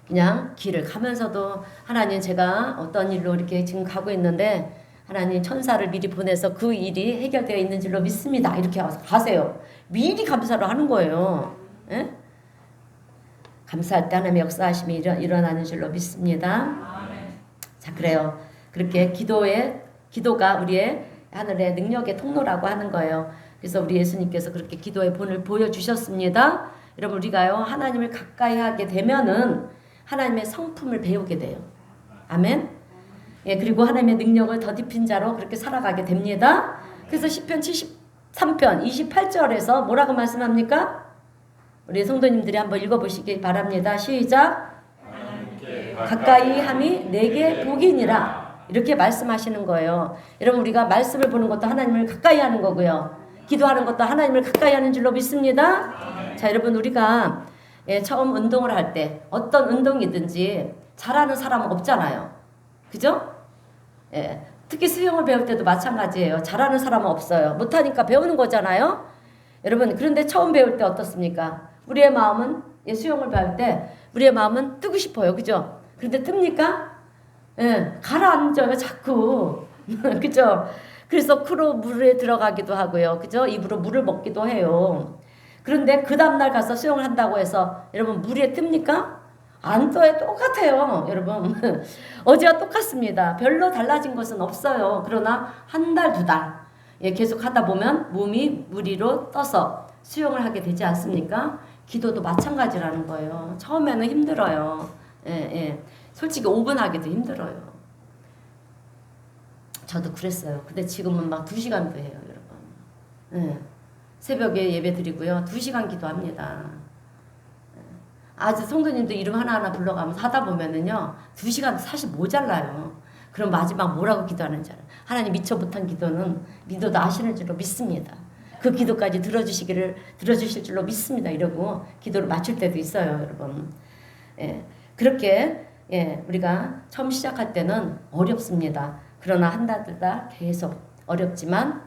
그냥 길을 가면서도 하나님, 제가 어떤 일로 이렇게 지금 가고 있는데 하나님 천사를 미리 보내서 그 일이 해결되어 있는 줄로 믿습니다. 이렇게 가세요. 미리 감사를 하는 거예요. 예? 감사할 때 하나님의 역사하심이 일어나는 줄로 믿습니다. 자, 그래요. 그렇게 기도가 우리의 하늘의 능력의 통로라고 하는 거예요. 그래서 우리 예수님께서 그렇게 기도의 본을 보여주셨습니다. 여러분, 우리가요, 하나님을 가까이 하게 되면은 하나님의 성품을 배우게 돼요. 아멘. 예, 그리고 하나님의 능력을 더딥힌 자로 그렇게 살아가게 됩니다. 그래서 시편 73편 28절에서 뭐라고 말씀합니까? 우리 성도님들이 한번 읽어보시기 바랍니다. 시작. 가까이 함이 내게 복이니라. 이렇게 말씀하시는 거예요. 여러분, 우리가 말씀을 보는 것도 하나님을 가까이 하는 거고요. 기도하는 것도 하나님을 가까이 하는 줄로 믿습니다. 자, 여러분, 우리가 처음 운동을 할 때 어떤 운동이든지 잘하는 사람은 없잖아요. 그죠? 예, 특히 수영을 배울 때도 마찬가지예요. 잘하는 사람은 없어요. 못하니까 배우는 거잖아요. 여러분, 그런데 처음 배울 때 어떻습니까? 우리의 마음은 수영을 배울 때 우리의 마음은 뜨고 싶어요. 그죠? 그런데 뜹니까? 예, 가라앉아요 자꾸. 그죠? 그래서 코로 물에 들어가기도 하고요. 그죠? 입으로 물을 먹기도 해요. 그런데 그 다음날 가서 수영을 한다고 해서 여러분 물에 뜹니까? 안 떠요. 똑같아요. 여러분. 어제와 똑같습니다. 별로 달라진 것은 없어요. 그러나 한 달, 두 달 계속 하다 보면 몸이 물 위로 떠서 수영을 하게 되지 않습니까? 기도도 마찬가지라는 거예요. 처음에는 힘들어요. 솔직히 5분 하기도 힘들어요. 저도 그랬어요. 근데 지금은 막 2시간도 해요, 여러분. 새벽에 예배 드리고요. 2시간 기도합니다. 아주 성도님도 이름 하나하나 불러가면서 하다 보면은요, 2시간 사실 모자라요. 그럼 마지막 뭐라고 기도하는지 알아요. 하나님 미처 못한 기도는 믿어도 아시는 줄로 믿습니다. 그 기도까지 들어주실 줄로 믿습니다. 이러고 기도를 마칠 때도 있어요, 여러분. 그렇게 우리가 처음 시작할 때는 어렵습니다. 그러나 한 달, 두 달 계속 어렵지만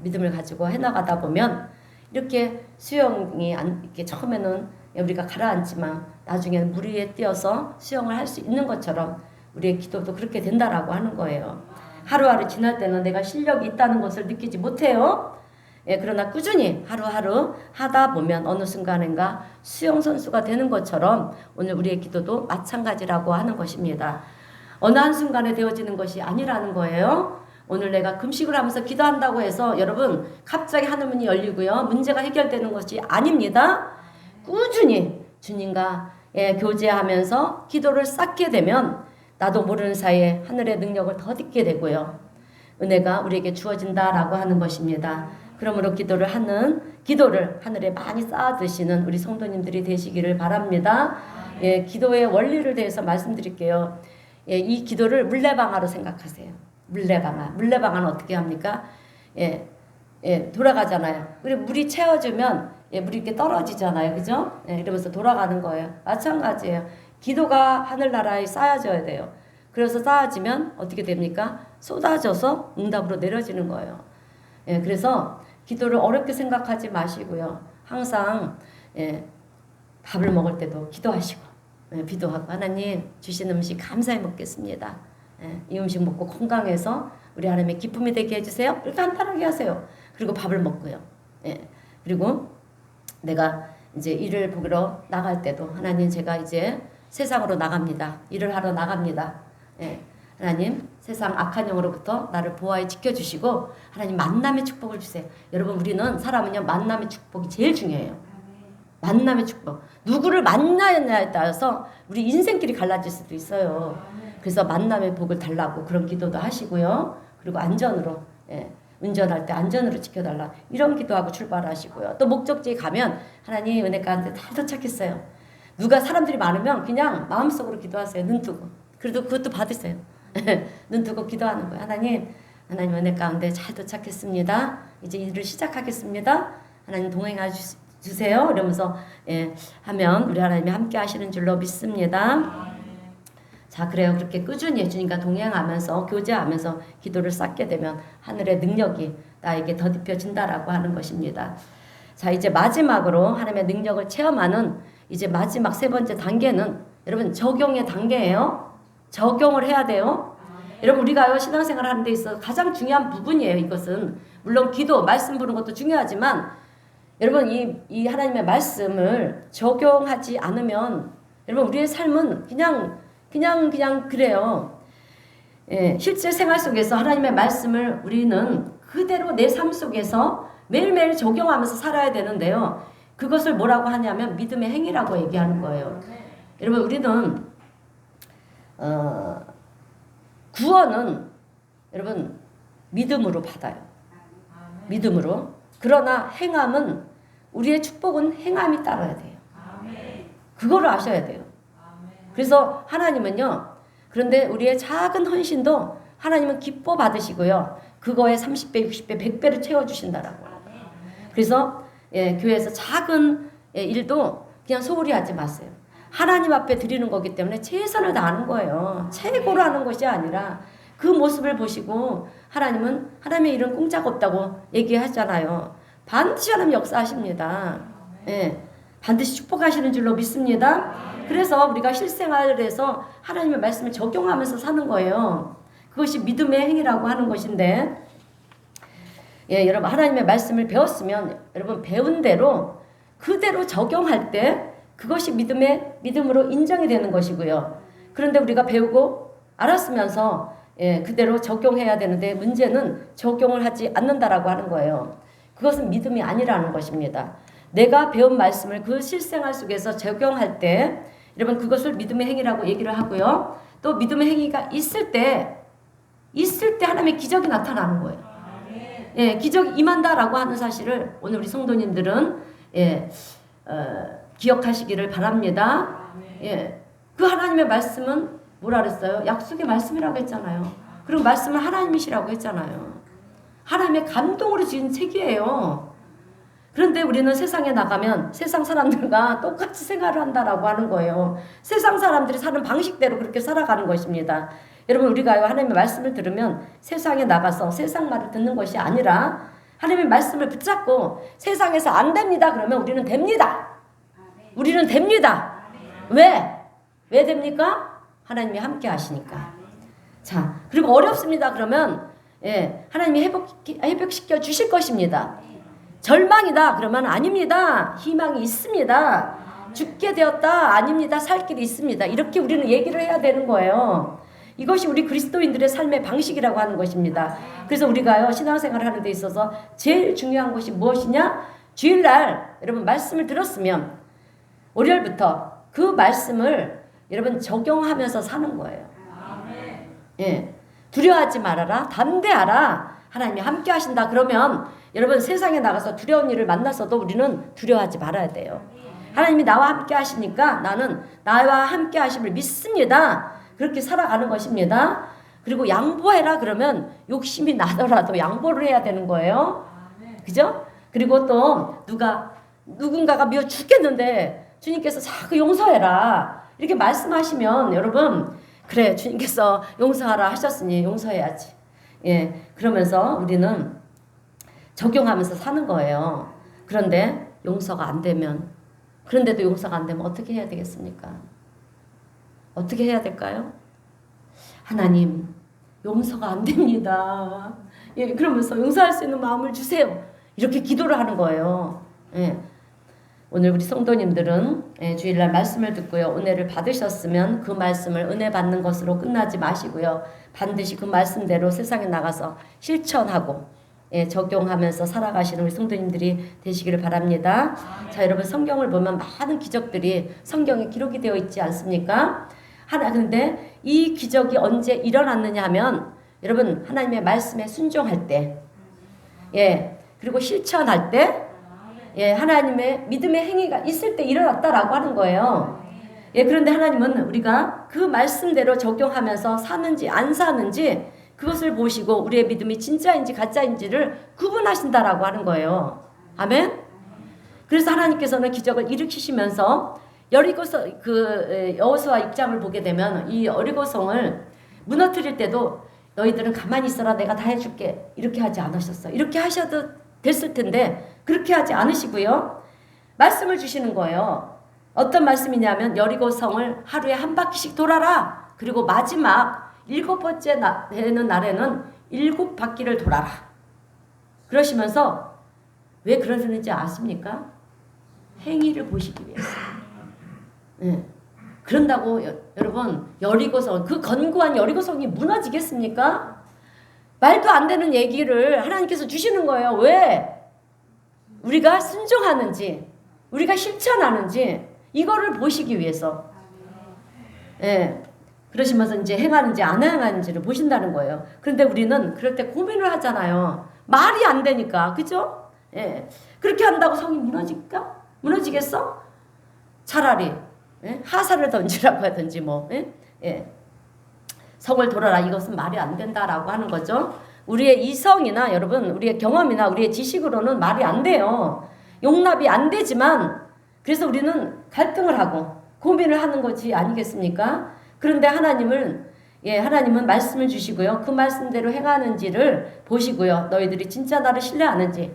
믿음을 가지고 해나가다 보면 이렇게 수영이 이렇게 처음에는 우리가 가라앉지만 나중에는 물 위에 뛰어서 수영을 할 수 있는 것처럼 우리의 기도도 그렇게 된다라고 하는 거예요. 하루하루 지날 때는 내가 실력이 있다는 것을 느끼지 못해요. 그러나 꾸준히 하루하루 하다 보면 어느 순간인가 수영 선수가 되는 것처럼 오늘 우리의 기도도 마찬가지라고 하는 것입니다. 어느 한순간에 되어지는 것이 아니라는 거예요. 오늘 내가 금식을 하면서 기도한다고 해서 여러분 갑자기 하늘문이 열리고요. 문제가 해결되는 것이 아닙니다. 꾸준히 주님과 교제하면서 기도를 쌓게 되면 나도 모르는 사이에 하늘의 능력을 더 듣게 되고요. 은혜가 우리에게 주어진다라고 하는 것입니다. 그러므로 기도를 하늘에 많이 쌓아두시는 우리 성도님들이 되시기를 바랍니다. 기도의 원리를 대해서 말씀드릴게요. 이 기도를 물레방아로 생각하세요. 물레방아는 어떻게 합니까? 돌아가잖아요. 우리 물이 채워주면 물이 이렇게 떨어지잖아요. 그죠? 이러면서 돌아가는 거예요. 마찬가지예요. 기도가 하늘나라에 쌓여져야 돼요. 그래서 쌓아지면 어떻게 됩니까? 쏟아져서 응답으로 내려지는 거예요. 그래서 기도를 어렵게 생각하지 마시고요. 항상 밥을 먹을 때도 기도하시고 기도하고 하나님 주신 음식 감사히 먹겠습니다. 이 음식 먹고 건강해서 우리 하나님의 기쁨이 되게 해주세요. 이렇게 간단하게 하세요. 그리고 밥을 먹고요. 그리고 내가 이제 일을 보러 나갈 때도 하나님 제가 이제 세상으로 나갑니다. 일을 하러 나갑니다. 하나님 세상 악한 영으로부터 나를 보호하여 지켜주시고 하나님 만남의 축복을 주세요. 여러분 우리는 사람은요 만남의 축복이 제일 중요해요. 만남의 축복. 누구를 만나느냐에 따라서 우리 인생길이 갈라질 수도 있어요. 그래서 만남의 복을 달라고 그런 기도도 하시고요. 그리고 안전으로 운전할 때 안전으로 지켜달라 이런 기도하고 출발하시고요. 또 목적지에 가면 하나님 은혜 가운데 다 도착했어요. 누가 사람들이 많으면 그냥 마음속으로 기도하세요. 눈 뜨고. 그래도 그것도 받으세요. 눈 뜨고 기도하는 거예요. 하나님 은혜 가운데 잘 도착했습니다. 이제 일을 시작하겠습니다. 하나님 동행해 주세요. 이러면서 하면 우리 하나님이 함께 하시는 줄로 믿습니다. 자, 그래요. 그렇게 꾸준히 주님과 동행하면서 교제하면서 기도를 쌓게 되면 하늘의 능력이 나에게 더딥혀진다라고 하는 것입니다. 자, 이제 마지막으로 하나님의 능력을 체험하는 이제 마지막 세 번째 단계는 여러분 적용의 단계예요. 적용을 해야 돼요. 여러분 우리가요 신앙생활 하는 데 있어서 가장 중요한 부분이에요. 이것은 물론 기도 말씀 보는 것도 중요하지만 여러분 이 하나님의 말씀을 적용하지 않으면 여러분 우리의 삶은 그냥 그래요. 예, 실제 생활 속에서 하나님의 말씀을 우리는 그대로 내 삶 속에서 매일매일 적용하면서 살아야 되는데요. 그것을 뭐라고 하냐면 믿음의 행위라고 얘기하는 거예요. 여러분 우리는 구원은 여러분 믿음으로 받아요. 믿음으로. 그러나 행함은 우리의 축복은 행함이 따라야 돼요. 그거를 아셔야 돼요. 그래서 하나님은요. 그런데 우리의 작은 헌신도 하나님은 기뻐 받으시고요. 그거에 30배, 60배, 100배를 채워주신다라고. 그래서 교회에서 작은 일도 그냥 소홀히 하지 마세요. 하나님 앞에 드리는 거기 때문에 최선을 다하는 거예요. 최고로 하는 것이 아니라 그 모습을 보시고 하나님의 일은 공짜가 없다고 얘기하잖아요. 반드시 하나님 역사하십니다. 예, 반드시 축복하시는 줄로 믿습니다. 그래서 우리가 실생활에서 하나님의 말씀을 적용하면서 사는 거예요. 그것이 믿음의 행위라고 하는 것인데 여러분 하나님의 말씀을 배웠으면 여러분 배운 대로 그대로 적용할 때 그것이 믿음으로 인정이 되는 것이고요. 그런데 우리가 배우고 알았으면서 그대로 적용해야 되는데 문제는 적용을 하지 않는다라고 하는 거예요. 그것은 믿음이 아니라는 것입니다. 내가 배운 말씀을 그 실생활 속에서 적용할 때 여러분 그것을 믿음의 행위라고 얘기를 하고요. 또 믿음의 행위가 있을 때 하나님의 기적이 나타나는 거예요. 기적이 임한다라고 하는 사실을 오늘 우리 성도님들은 기억하시기를 바랍니다. 그 하나님의 말씀은 뭐라 그랬어요? 약속의 말씀이라고 했잖아요. 그리고 말씀은 하나님이시라고 했잖아요. 하나님의 감동으로 지은 책이에요. 그런데 우리는 세상에 나가면 세상 사람들과 똑같이 생활을 한다라고 하는 거예요. 세상 사람들이 사는 방식대로 그렇게 살아가는 것입니다. 여러분 우리가 하나님의 말씀을 들으면 세상에 나가서 세상 말을 듣는 것이 아니라 하나님의 말씀을 붙잡고 세상에서 안 됩니다. 그러면 우리는 됩니다. 우리는 됩니다. 왜? 왜 됩니까? 하나님이 함께 하시니까. 자, 그리고 어렵습니다. 그러면 하나님이 회복시켜 주실 것입니다. 절망이다. 그러면 아닙니다. 희망이 있습니다. 죽게 되었다. 아닙니다. 살 길이 있습니다. 이렇게 우리는 얘기를 해야 되는 거예요. 이것이 우리 그리스도인들의 삶의 방식이라고 하는 것입니다. 그래서 우리가요 신앙생활을 하는 데 있어서 제일 중요한 것이 무엇이냐? 주일날 여러분 말씀을 들었으면 월요일부터 그 말씀을 여러분 적용하면서 사는 거예요. 두려워하지 말아라. 담대하라. 하나님이 함께 하신다. 그러면 여러분 세상에 나가서 두려운 일을 만나서도 우리는 두려워하지 말아야 돼요. 하나님이 나와 함께 하시니까 나는 나와 함께 하심을 믿습니다. 그렇게 살아가는 것입니다. 그리고 양보해라 그러면 욕심이 나더라도 양보를 해야 되는 거예요. 그죠? 그리고 또 누군가가 미워 죽겠는데 주님께서 자꾸 용서해라 이렇게 말씀하시면 여러분 그래 주님께서 용서하라 하셨으니 용서해야지. 그러면서 우리는 적용하면서 사는 거예요. 그런데 용서가 안 되면 그런데도 용서가 안 되면 어떻게 해야 되겠습니까? 어떻게 해야 될까요? 하나님 용서가 안 됩니다. 그러면서 용서할 수 있는 마음을 주세요. 이렇게 기도를 하는 거예요. 오늘 우리 성도님들은 주일날 말씀을 듣고요. 은혜를 받으셨으면 그 말씀을 은혜 받는 것으로 끝나지 마시고요. 반드시 그 말씀대로 세상에 나가서 실천하고 적용하면서 살아가시는 우리 성도님들이 되시기를 바랍니다. 자, 여러분 성경을 보면 많은 기적들이 성경에 기록이 되어 있지 않습니까? 근데 이 기적이 언제 일어났느냐 하면 여러분 하나님의 말씀에 순종할 때 그리고 실천할 때 하나님의 믿음의 행위가 있을 때 일어났다라고 하는 거예요. 그런데 하나님은 우리가 그 말씀대로 적용하면서 사는지 안 사는지 그것을 보시고 우리의 믿음이 진짜인지 가짜인지를 구분하신다라고 하는 거예요. 아멘? 그래서 하나님께서는 기적을 일으키시면서 여호수아 6장을 보게 되면 이 여리고성을 무너뜨릴 때도 너희들은 가만히 있어라 내가 다 해줄게 이렇게 하지 않으셨어. 이렇게 하셔도 됐을 텐데 그렇게 하지 않으시고요. 말씀을 주시는 거예요. 어떤 말씀이냐면 여리고성을 하루에 한 바퀴씩 돌아라. 그리고 마지막 7번째 되는 날에는 7바퀴를 돌아라. 그러시면서 왜 그러시는지 아십니까? 행위를 보시기 위해서. 네. 그런다고 여러분 여리고성, 그 견고한 여리고성이 무너지겠습니까? 말도 안 되는 얘기를 하나님께서 주시는 거예요. 왜? 우리가 순종하는지, 우리가 실천하는지 이거를 보시기 위해서. 예. 그러시면서 이제 행하는지 안 행하는지를 보신다는 거예요. 그런데 우리는 그럴 때 고민을 하잖아요. 말이 안 되니까. 그죠? 예. 그렇게 한다고 성이 무너질까? 무너지겠어? 차라리 예? 하사를 던지라고 하든지 뭐. 예? 예. 성을 돌아라. 이것은 말이 안 된다라고 하는 거죠. 우리의 이성이나 여러분 우리의 경험이나 우리의 지식으로는 말이 안 돼요. 용납이 안 되지만 그래서 우리는 갈등을 하고 고민을 하는 거지 아니겠습니까? 그런데 하나님은 말씀을 주시고요. 그 말씀대로 행하는지를 보시고요. 너희들이 진짜 나를 신뢰하는지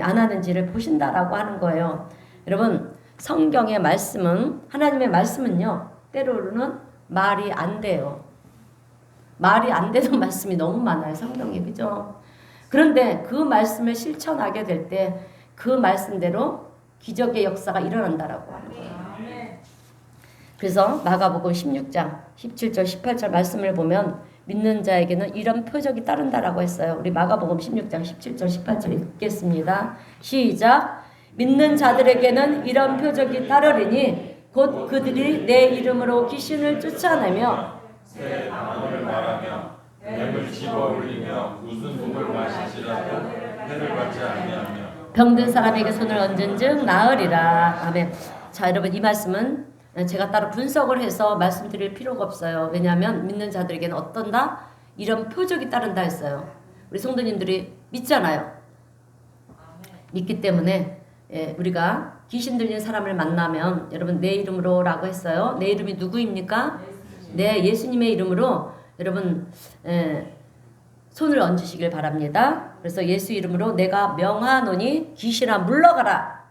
안 하는지를 보신다라고 하는 거예요. 여러분 성경의 말씀은 하나님의 말씀은요. 때로는 말이 안 돼요. 말이 안 되는 말씀이 너무 많아요. 성경에. 그죠? 그런데 그 말씀을 실천하게 될 때 그 말씀대로 기적의 역사가 일어난다라고 하는 거예요. 그래서 마가복음 16장 17절 18절 말씀을 보면 믿는 자에게는 이런 표적이 따른다라고 했어요. 우리 마가복음 16장 17절 18절 읽겠습니다. 시작. 믿는 자들에게는 이런 표적이 따르리니 곧 그들이 내 이름으로 귀신을 쫓아내며
새 단어를 말하며 뱀을 집어 올리며 무슨 독을 마실지라도 해를 받지 아니하며
병든 사람에게 손을 얹은즉 나으리라. 아멘. 자, 여러분 이 말씀은 제가 따로 분석을 해서 말씀드릴 필요가 없어요. 왜냐하면 믿는 자들에게는 어떤다? 이런 표적이 따른다 했어요. 우리 성도님들이 믿잖아요. 믿기 때문에 우리가 귀신 들린 사람을 만나면 여러분 내 이름으로라고 했어요. 내 이름이 누구입니까? 네, 예수님의 이름으로 여러분 손을 얹으시길 바랍니다. 그래서 예수 이름으로 내가 명하노니 귀신아 물러가라.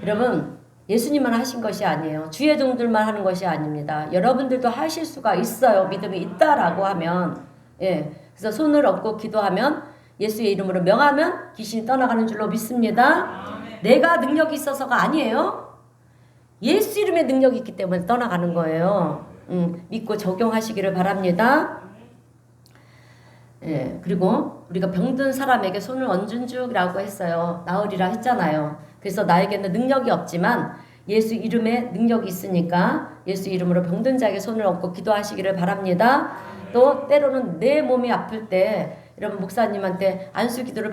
여러분 예수님만 하신 것이 아니에요. 주의 종들만 하는 것이 아닙니다. 여러분들도 하실 수가 있어요. 믿음이 있다라고 하면. 그래서 손을 얹고 기도하면 예수의 이름으로 명하면 귀신이 떠나가는 줄로 믿습니다. 내가 능력이 있어서가 아니에요. 예수 이름의 능력이 있기 때문에 떠나가는 거예요. 믿고 적용하시기를 바랍니다. 그리고 우리가 병든 사람에게 손을 얹은 주라고 했어요. 나으리라 했잖아요. 그래서 나에게는 능력이 없지만 예수 이름에 능력이 있으니까 예수 이름으로 병든 자에게 손을 얹고 기도하시기를 바랍니다. 또 때로는 내 몸이 아플 때 여러분 목사님한테 안수 기도를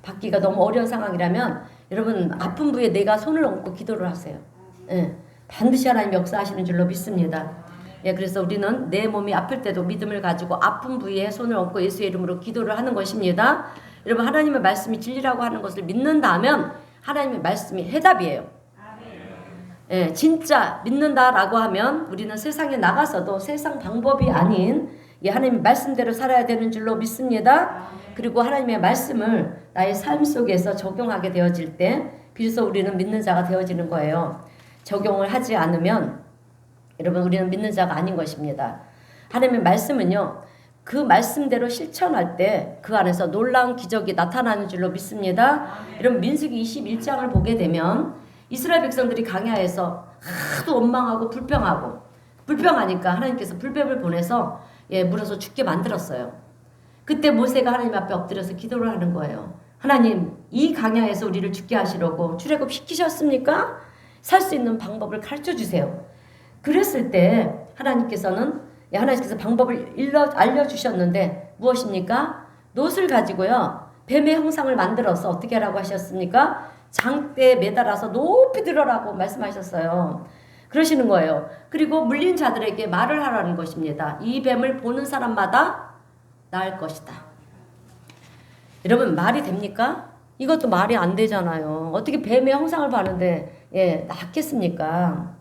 받기가 너무 어려운 상황이라면 여러분 아픈 부위에 내가 손을 얹고 기도를 하세요. 반드시 하나님 역사하시는 줄로 믿습니다. 그래서 우리는 내 몸이 아플 때도 믿음을 가지고 아픈 부위에 손을 얹고 예수의 이름으로 기도를 하는 것입니다. 여러분 하나님의 말씀이 진리라고 하는 것을 믿는다면 하나님의 말씀이 해답이에요. 진짜 믿는다라고 하면 우리는 세상에 나가서도 세상 방법이 아닌 하나님의 말씀대로 살아야 되는 줄로 믿습니다. 그리고 하나님의 말씀을 나의 삶 속에서 적용하게 되어질 때 비로소 우리는 믿는 자가 되어지는 거예요. 적용을 하지 않으면 여러분 우리는 믿는 자가 아닌 것입니다. 하나님의 말씀은요. 그 말씀대로 실천할 때 그 안에서 놀라운 기적이 나타나는 줄로 믿습니다. 여러분 민수기 21장을 보게 되면 이스라엘 백성들이 광야에서 하도 원망하고 불평하니까 하나님께서 불뱀을 보내서 물어서 죽게 만들었어요. 그때 모세가 하나님 앞에 엎드려서 기도를 하는 거예요. 하나님 이 광야에서 우리를 죽게 하시려고 출애굽 시키셨습니까? 살 수 있는 방법을 가르쳐 주세요. 그랬을 때 하나님께서 방법을 알려주셨는데 무엇입니까? 놋을 가지고요. 뱀의 형상을 만들어서 어떻게 하라고 하셨습니까? 장대에 매달아서 높이 들어라고 말씀하셨어요. 그러시는 거예요. 그리고 물린 자들에게 말을 하라는 것입니다. 이 뱀을 보는 사람마다 나을 것이다. 여러분 말이 됩니까? 이것도 말이 안 되잖아요. 어떻게 뱀의 형상을 봤는데 낫겠습니까?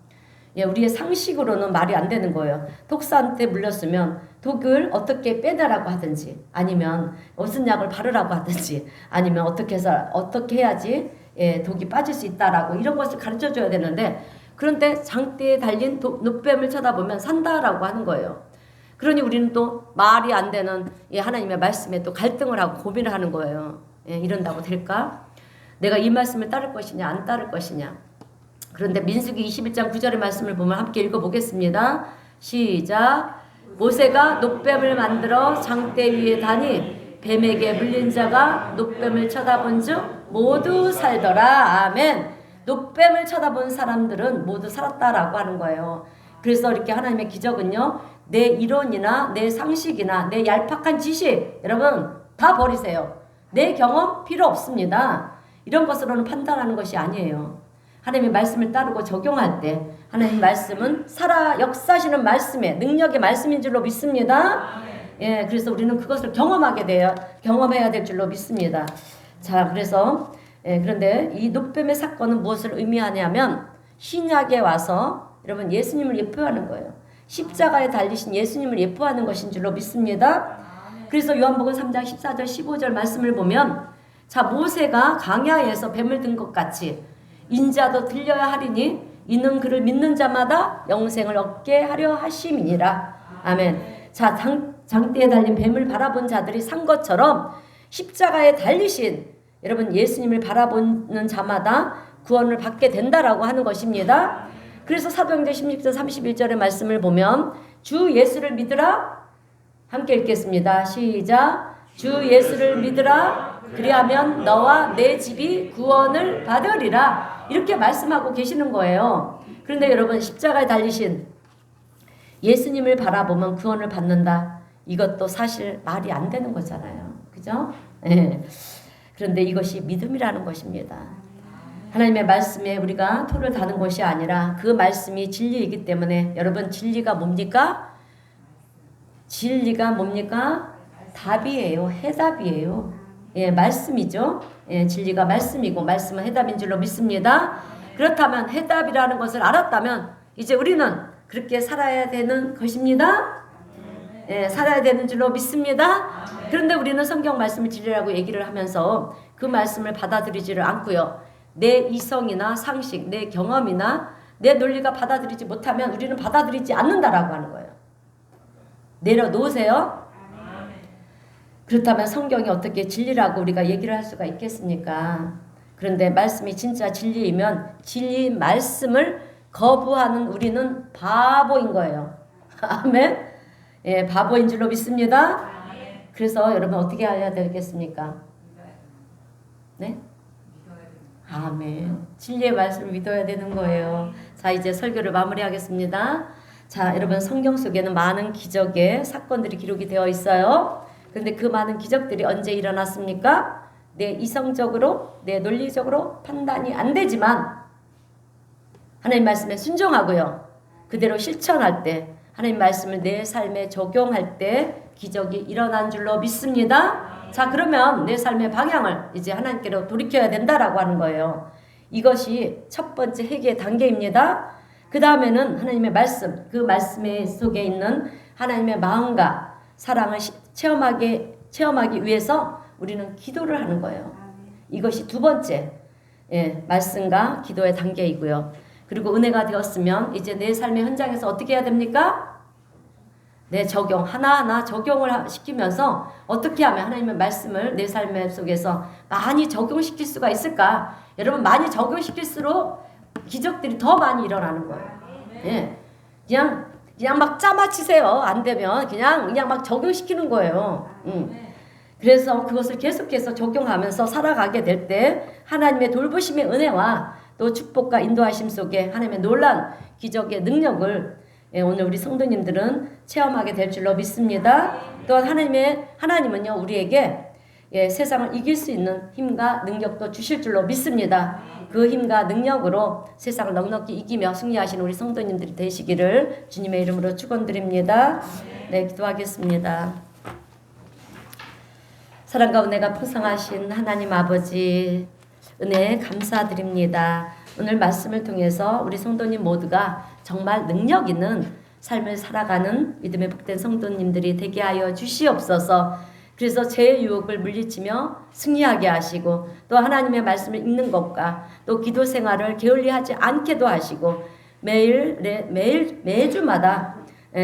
우리의 상식으로는 말이 안 되는 거예요. 독사한테 물렸으면 독을 어떻게 빼내라고 하든지 아니면 무슨 약을 바르라고 하든지 아니면 어떻게 해야지 독이 빠질 수 있다라고 이런 것을 가르쳐 줘야 되는데 그런데 장대에 달린 놋뱀을 쳐다보면 산다라고 하는 거예요. 그러니 우리는 또 말이 안 되는 이 하나님의 말씀에 또 갈등을 하고 고민을 하는 거예요. 예, 이런다고 될까? 내가 이 말씀을 따를 것이냐 안 따를 것이냐. 그런데 민수기 21장 9절의 말씀을 보면 함께 읽어보겠습니다. 시작. 모세가 놋뱀을 만들어 장대 위에 다니 뱀에게 물린 자가 놋뱀을 쳐다본 즉 모두 살더라. 아멘. 놋뱀을 쳐다본 사람들은 모두 살았다라고 하는 거예요. 그래서 이렇게 하나님의 기적은요, 내 이론이나 내 상식이나 내 얄팍한 지식, 여러분 다 버리세요. 내 경험 필요 없습니다. 이런 것으로는 판단하는 것이 아니에요. 하나님의 말씀을 따르고 적용할 때 하나님 말씀은 살아 역사하시는 말씀의 능력의 말씀인 줄로 믿습니다. 예, 그래서 우리는 그것을 경험해야 될 줄로 믿습니다. 자, 그래서 그런데 이 놋뱀의 사건은 무엇을 의미하냐면 신약에 와서 여러분 예수님을 예표하는 거예요. 십자가에 달리신 예수님을 예표하는 것인 줄로 믿습니다. 그래서 요한복음 3장 14절 15절 말씀을 보면 자, 모세가 강야에서 뱀을 든 것 같이 인자도 들려야 하리니 이는 그를 믿는 자마다 영생을 얻게 하려 하심이니라. 아멘. 자, 장대에 달린 뱀을 바라본 자들이 산 것처럼 십자가에 달리신 여러분 예수님을 바라보는 자마다 구원을 받게 된다라고 하는 것입니다. 그래서 사도행전 16장 31절의 말씀을 보면 주 예수를 믿으라. 함께 읽겠습니다. 시작. 주 예수를 믿으라. 그리하면 너와 내 집이 구원을 받으리라. 이렇게 말씀하고 계시는 거예요. 그런데 여러분 십자가에 달리신 예수님을 바라보면 구원을 받는다. 이것도 사실 말이 안 되는 거잖아요. 그죠? 네. 그런데 이것이 믿음이라는 것입니다. 하나님의 말씀에 우리가 토를 다는 것이 아니라 그 말씀이 진리이기 때문에 여러분 진리가 뭡니까? 진리가 뭡니까? 답이에요. 해답이에요. 예, 말씀이죠. 예, 진리가 말씀이고 말씀은 해답인 줄로 믿습니다. 그렇다면 해답이라는 것을 알았다면 이제 우리는 그렇게 살아야 되는 것입니다. 예, 살아야 되는 줄로 믿습니다. 그런데 우리는 성경 말씀을 진리라고 얘기를 하면서 그 말씀을 받아들이지를 않고요. 내 이성이나 상식, 내 경험이나 내 논리가 받아들이지 못하면 우리는 받아들이지 않는다라고 하는 거예요. 내려놓으세요. 그렇다면 성경이 어떻게 진리라고 우리가 얘기를 할 수가 있겠습니까? 그런데 말씀이 진짜 진리이면 진리 말씀을 거부하는 우리는 바보인 거예요. 아멘. 예, 바보인 줄로 믿습니다. 그래서 여러분 어떻게 해야 되겠습니까? 네? 아멘. 진리의 말씀을 믿어야 되는 거예요. 자, 이제 설교를 마무리하겠습니다. 자, 여러분 성경 속에는 많은 기적의 사건들이 기록이 되어 있어요. 그런데 그 많은 기적들이 언제 일어났습니까? 내 이성적으로, 내 논리적으로 판단이 안 되지만 하나님 말씀에 순종하고요. 그대로 실천할 때 하나님 말씀을 내 삶에 적용할 때 기적이 일어난 줄로 믿습니다. 자, 그러면 내 삶의 방향을 이제 하나님께로 돌이켜야 된다라고 하는 거예요. 이것이 첫 번째 회개의 단계입니다. 그 다음에는 하나님의 말씀, 그 말씀 속에 있는 하나님의 마음과 사랑을 체험하기 위해서 우리는 기도를 하는 거예요. 이것이 두 번째 말씀과 기도의 단계이고요. 그리고 은혜가 되었으면 이제 내 삶의 현장에서 어떻게 해야 됩니까? 적용 하나하나 적용을 시키면서 어떻게 하면 하나님의 말씀을 내 삶 속에서 많이 적용시킬 수가 있을까? 여러분 많이 적용시킬수록 기적들이 더 많이 일어나는 거예요. 예, 그냥 막 짜맞히세요. 안 되면 그냥 막 적용시키는 거예요. 그래서 그것을 계속해서 적용하면서 살아가게 될 때 하나님의 돌보심의 은혜와 또 축복과 인도하심 속에 하나님의 놀란 기적의 능력을 오늘 우리 성도님들은 체험하게 될 줄로 믿습니다. 또한 하나님은요 우리에게 세상을 이길 수 있는 힘과 능력도 주실 줄로 믿습니다. 그 힘과 능력으로 세상을 넉넉히 이기며 승리하시는 우리 성도님들이 되시기를 주님의 이름으로 축원드립니다. 네, 기도하겠습니다. 사랑과 은혜가 풍성하신 하나님 아버지 은혜 감사드립니다. 오늘 말씀을 통해서 우리 성도님 모두가 정말 능력 있는 삶을 살아가는 믿음의 복된 성도님들이 되게 하여 주시옵소서. 그래서 죄의 유혹을 물리치며 승리하게 하시고 또 하나님의 말씀을 읽는 것과 또 기도 생활을 게을리하지 않게도 하시고 매주마다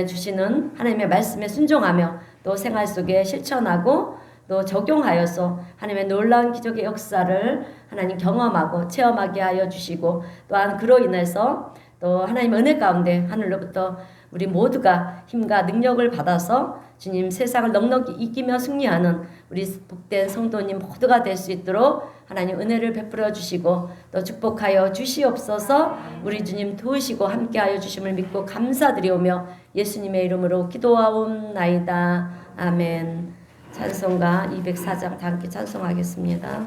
주시는 하나님의 말씀에 순종하며 또 생활 속에 실천하고 또 적용하여서 하나님의 놀라운 기적의 역사를 하나님 경험하고 체험하게 하여 주시고, 또한 그로 인해서 또 하나님의 은혜 가운데 하늘로부터 우리 모두가 힘과 능력을 받아서 주님 세상을 넉넉히 이기며 승리하는 우리 복된 성도님 모두가 될 수 있도록 하나님 은혜를 베풀어 주시고 또 축복하여 주시옵소서. 우리 주님 도우시고 함께하여 주심을 믿고 감사드리오며 예수님의 이름으로 기도하옵나이다. 아멘. 찬송가 204장 다 함께 찬송하겠습니다.